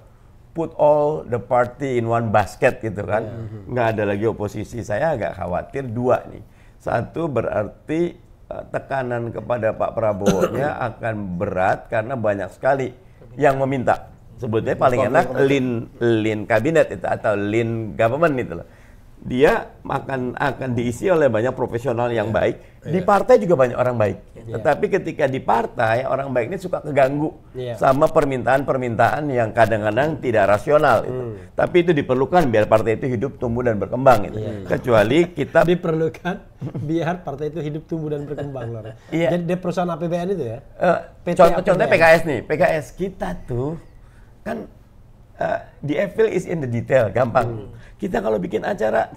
put all the party in one basket gitu kan, nggak ada lagi oposisi. Saya agak khawatir 2 nih. 1 berarti tekanan kepada Pak Prabowo-nya akan berat karena banyak sekali yang meminta. Sebetulnya paling enak lean kabinet itu atau lean government itu loh. Dia akan diisi oleh banyak profesional yang baik. Di partai juga banyak orang baik. Tetapi ketika di partai, orang baik ini suka keganggu sama permintaan-permintaan yang kadang-kadang tidak rasional. Tapi itu diperlukan biar partai itu hidup, tumbuh, dan berkembang. Kecuali kita... Diperlukan biar partai itu hidup, tumbuh, dan berkembang. Jadi di perusahaan APBN itu ya? Contohnya PKS nih. PKS kita tuh kan the evil is in the detail, gampang. Kita kalau bikin acara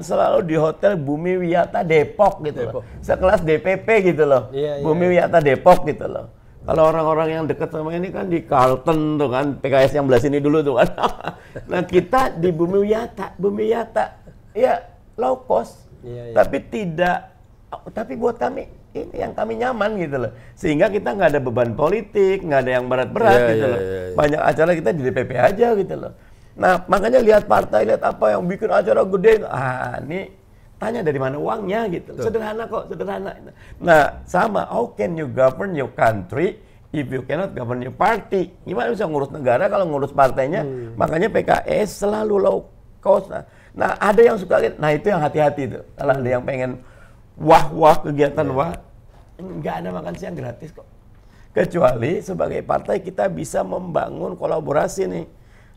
selalu di Hotel Bumi Wiyata Depok gitu loh. Sekelas DPP gitu loh. Bumi Wiyata Depok gitu loh. Kalau orang-orang yang dekat sama ini kan di Carlton tuh kan, PKS yang belah sini dulu tuh kan. Nah kita di Bumi Wiyata, ya low cost, tapi buat kami ini yang kami nyaman gitu loh. Sehingga kita nggak ada beban politik, nggak ada yang berat-berat gitu loh. Banyak acara kita di DPP aja gitu loh. Nah makanya lihat partai, lihat apa yang bikin acara gede, ini tanya dari mana uangnya gitu. Sederhana kok, sederhana. Nah, sama, how can you govern your country if you cannot govern your party? Gimana bisa ngurus negara kalau ngurus partainya? Makanya PKS selalu low cost. Nah, ada yang suka lihat, nah itu yang hati-hati tuh. Kalau ada yang pengen wah-wah kegiatan nggak ada makan siang gratis kok. Kecuali sebagai partai kita bisa membangun kolaborasi nih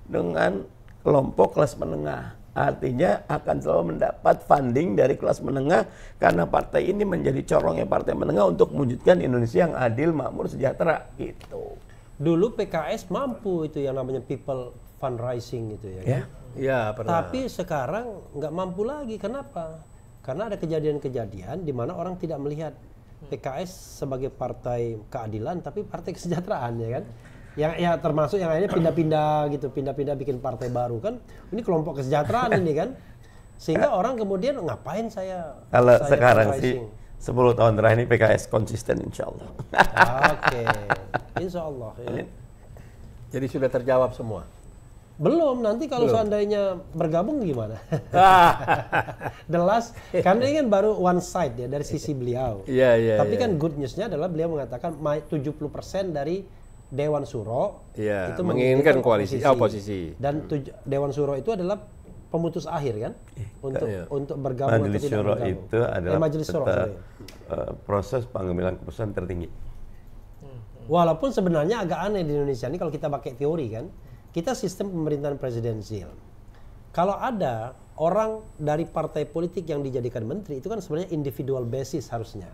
dengan kelompok kelas menengah. Artinya akan selalu mendapat funding dari kelas menengah karena partai ini menjadi corongnya partai menengah untuk mewujudkan Indonesia yang adil, makmur, sejahtera gitu. Dulu PKS mampu itu yang namanya people fundraising gitu ya. Ya, pernah. Tapi sekarang nggak mampu lagi. Kenapa? Karena ada kejadian-kejadian di mana orang tidak melihat PKS sebagai partai keadilan tapi partai kesejahteraan ya kan. Yang ya termasuk yang lainnya pindah-pindah gitu, pindah-pindah bikin partai baru kan. Ini kelompok kesejahteraan ini kan. Sehingga orang kemudian ngapain saya kalau sekarang sih 10 tahun terakhir ini PKS konsisten insya Allah. Oke. Insya Allah ya. Jadi sudah terjawab semua. Belum, nanti kalau seandainya bergabung gimana? The last, karena ini kan baru one side ya dari sisi beliau. Tapi kan good news-nya adalah beliau mengatakan 70% dari Dewan Suro itu menginginkan koalisi oposisi. Dan Dewan Suro itu adalah pemutus akhir kan untuk bergabung atau tidak Suro bergabung. Itu adalah Majelis Suro proses pengambilan keputusan tertinggi. Walaupun sebenarnya agak aneh di Indonesia ini kalau kita pakai teori kan, kita sistem pemerintahan presidensial. Kalau ada orang dari partai politik yang dijadikan menteri itu kan sebenarnya individual basis harusnya,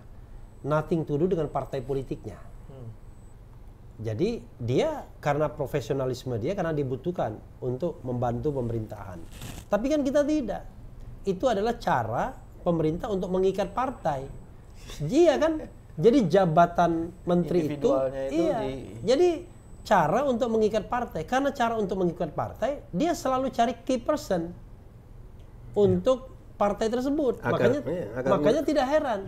nothing to do dengan partai politiknya. Jadi dia karena profesionalisme dia karena dibutuhkan untuk membantu pemerintahan. Tapi kan kita tidak. Itu adalah cara pemerintah untuk mengikat partai. Iya kan? Jadi jabatan menteri itu jadi cara untuk mengikat partai. Karena cara untuk mengikat partai, dia selalu cari key person untuk partai tersebut. Makanya tidak heran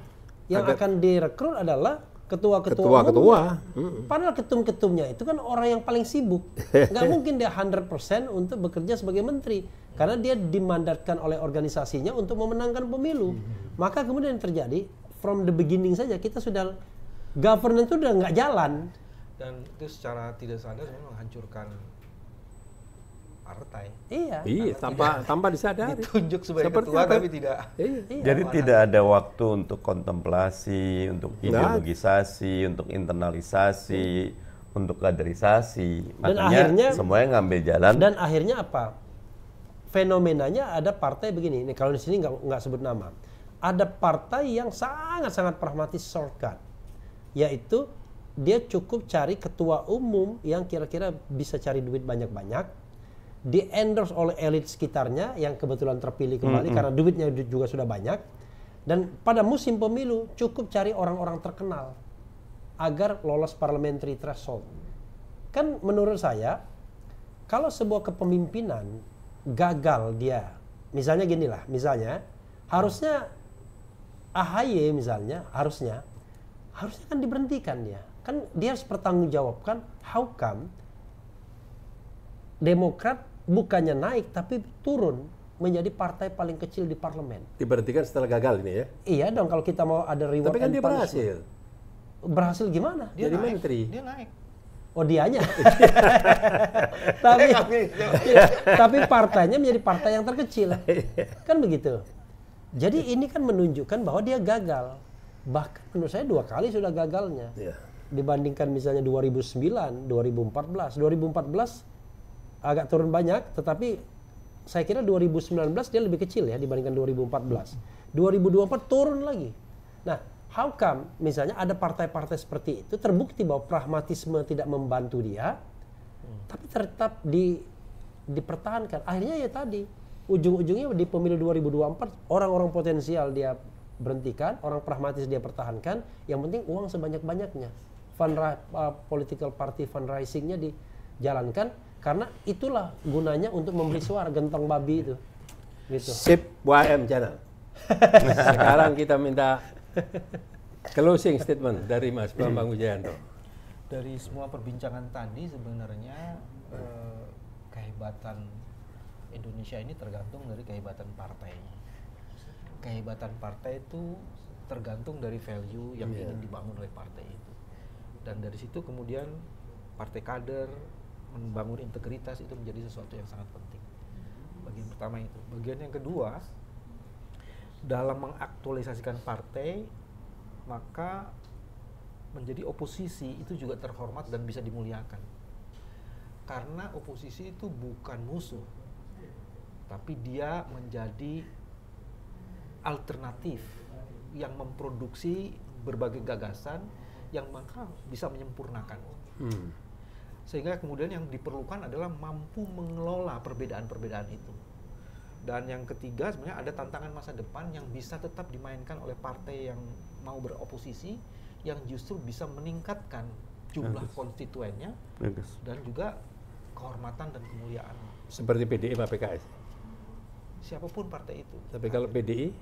yang akan direkrut adalah ketua-ketua. Padahal ketum-ketumnya itu kan orang yang paling sibuk. Nggak mungkin dia 100% untuk bekerja sebagai menteri. Karena dia dimandatkan oleh organisasinya untuk memenangkan pemilu. Maka kemudian terjadi, from the beginning saja kita sudah, governance itu udah nggak jalan. Dan itu secara tidak sadar menghancurkan partai. Iya. Tanpa disadari. Ditunjuk sebagai ketua tapi tidak. Jadi tidak ada waktu untuk kontemplasi, untuk ideologisasi, untuk internalisasi, untuk kaderisasi. Makanya akhirnya, semuanya ngambil jalan. Dan akhirnya apa? Fenomenanya ada partai begini. Ini kalau di sini nggak sebut nama. Ada partai yang sangat-sangat pragmatis shortcut, yaitu dia cukup cari ketua umum yang kira-kira bisa cari duit banyak-banyak, di endorse oleh elit sekitarnya yang kebetulan terpilih kembali karena duitnya juga sudah banyak, dan pada musim pemilu cukup cari orang-orang terkenal agar lolos parliamentary threshold. Kan menurut saya kalau sebuah kepemimpinan gagal dia, misalnya ginilah, misalnya harusnya AHY misalnya harusnya kan diberhentikan dia. Kan dia harus bertanggungjawabkan how come Demokrat bukannya naik tapi turun menjadi partai paling kecil di parlemen. Diberhentikan setelah gagal ini ya? Iya dong, kalau kita mau ada reward. Tapi kan dia berhasil. Berhasil gimana? Dia jadi menteri. Dia naik. Oh dianya. tapi partainya menjadi partai yang terkecil. Kan begitu. Jadi ini kan menunjukkan bahwa dia gagal. Bahkan menurut saya 2 kali sudah gagalnya. Dibandingkan misalnya 2009, 2014. 2014 agak turun banyak, tetapi saya kira 2019 dia lebih kecil ya dibandingkan 2014. 2024 turun lagi. Nah, how come misalnya ada partai-partai seperti itu terbukti bahwa pragmatisme tidak membantu dia, tapi tetap dipertahankan. Akhirnya ya tadi, ujung-ujungnya di pemilu 2024 orang-orang potensial dia berhentikan, orang pragmatis dia pertahankan, yang penting uang sebanyak-banyaknya. political party fundraisingnya dijalankan, karena itulah gunanya untuk membeli suara gentong babi itu. Gitu. Sip YM channel. Sekarang kita minta closing statement dari Mas Bambang Wijayanto. Dari semua perbincangan tadi sebenarnya kehebatan Indonesia ini tergantung dari kehebatan partainya. Kehebatan partai itu tergantung dari value yang ingin dibangun oleh partai itu. Dan dari situ kemudian partai kader membangun integritas itu menjadi sesuatu yang sangat penting. Bagian pertama itu. Bagian yang kedua, dalam mengaktualisasikan partai, maka menjadi oposisi itu juga terhormat dan bisa dimuliakan. Karena oposisi itu bukan musuh, tapi dia menjadi alternatif yang memproduksi berbagai gagasan yang maka bisa menyempurnakan. Sehingga kemudian yang diperlukan adalah mampu mengelola perbedaan-perbedaan itu. Dan yang ketiga sebenarnya ada tantangan masa depan yang bisa tetap dimainkan oleh partai yang mau beroposisi, yang justru bisa meningkatkan jumlah konstituennya dan juga kehormatan dan kemuliaan. Seperti PDI sama PKS. Siapapun partai itu. Tapi kalau PDI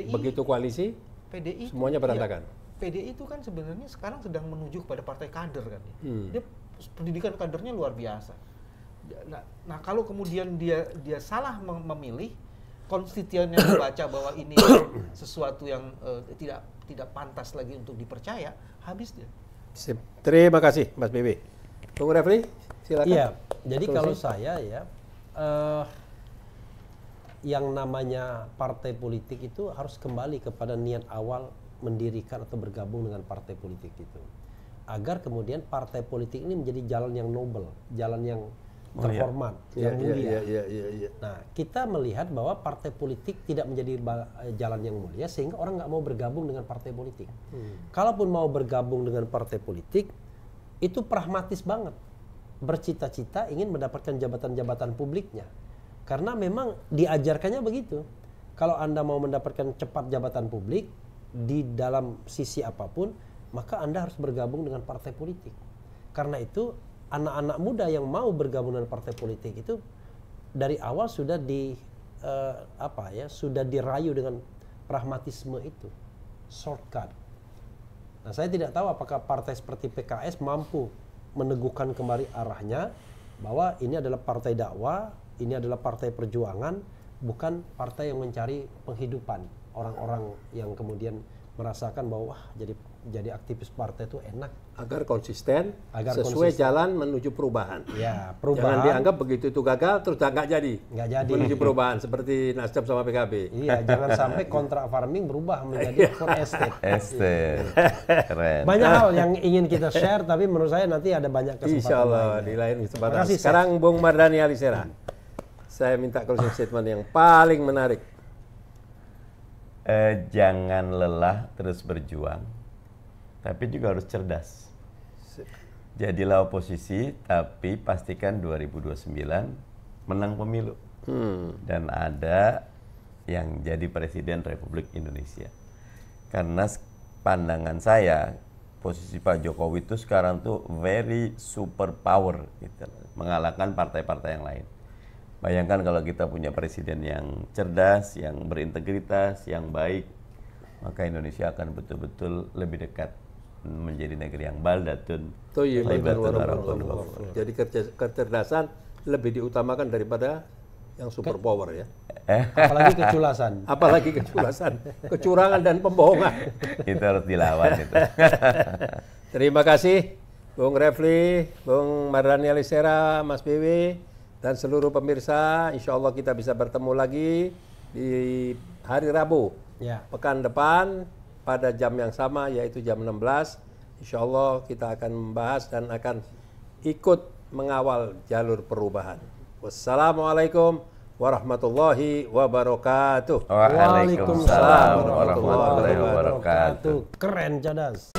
begitu koalisi, PDI semuanya berantakan. Iya, PDI itu kan sebenarnya sekarang sedang menuju kepada partai kader kan. Dia pendidikan kadernya luar biasa. Nah kalau kemudian dia salah memilih, konstituennya membaca bahwa ini sesuatu yang tidak pantas lagi untuk dipercaya, habis dia. Sip. Terima kasih Mas Bebe. Bung Refli, silakan. Iya, jadi kalau saya ya, yang namanya partai politik itu harus kembali kepada niat awal mendirikan atau bergabung dengan partai politik itu, agar kemudian partai politik ini menjadi jalan yang noble, jalan yang terhormat, yang mulia. Nah, kita melihat bahwa partai politik tidak menjadi jalan yang mulia sehingga orang nggak mau bergabung dengan partai politik. Kalaupun mau bergabung dengan partai politik, itu pragmatis banget, bercita-cita ingin mendapatkan jabatan-jabatan publiknya, karena memang diajarkannya begitu. Kalau Anda mau mendapatkan cepat jabatan publik di dalam sisi apapun, maka Anda harus bergabung dengan partai politik. Karena itu anak-anak muda yang mau bergabung dengan partai politik itu dari awal sudah sudah dirayu dengan pragmatisme itu, shortcut. Nah, saya tidak tahu apakah partai seperti PKS mampu meneguhkan kembali arahnya bahwa ini adalah partai dakwah, ini adalah partai perjuangan, bukan partai yang mencari penghidupan orang-orang yang kemudian merasakan bahwa wah, jadi aktivis partai itu enak. Agar konsisten, sesuai jalan menuju perubahan. Ya, perubahan. Jangan dianggap begitu itu gagal terus nggak jadi. Nggak jadi. Menuju perubahan seperti Nasdem sama PKB. Iya, jangan sampai kontrak farming berubah menjadi food estate. Keren. Banyak hal yang ingin kita share, tapi menurut saya nanti ada banyak kesempatan. Insya Allah di lain kesempatan. Sekarang Bung Mardhani Alisera, saya minta closing statement yang paling menarik. Jangan lelah terus berjuang, tapi juga harus cerdas. Jadilah oposisi, tapi pastikan 2029 menang pemilu. Dan ada yang jadi Presiden Republik Indonesia. Karena pandangan saya, posisi Pak Jokowi itu sekarang tuh very super power, gitu, mengalahkan partai-partai yang lain. Bayangkan kalau kita punya presiden yang cerdas, yang berintegritas, yang baik, maka Indonesia akan betul-betul lebih dekat menjadi negeri yang baldatun. Jadi kecerdasan lebih diutamakan daripada yang super power ya. Apalagi keculasan. Apalagi keculasan, kecurangan dan pembohongan. Itu harus dilawan itu. Terima kasih Bung Refli, Bung Mardhani Alisera, Mas Bebe, dan seluruh pemirsa. Insya Allah kita bisa bertemu lagi di hari Rabu pekan depan pada jam yang sama, yaitu jam 16. Insya Allah kita akan membahas dan akan ikut mengawal jalur perubahan. Wassalamualaikum warahmatullahi wabarakatuh. Waalaikumsalam warahmatullahi wabarakatuh. Keren, cadas.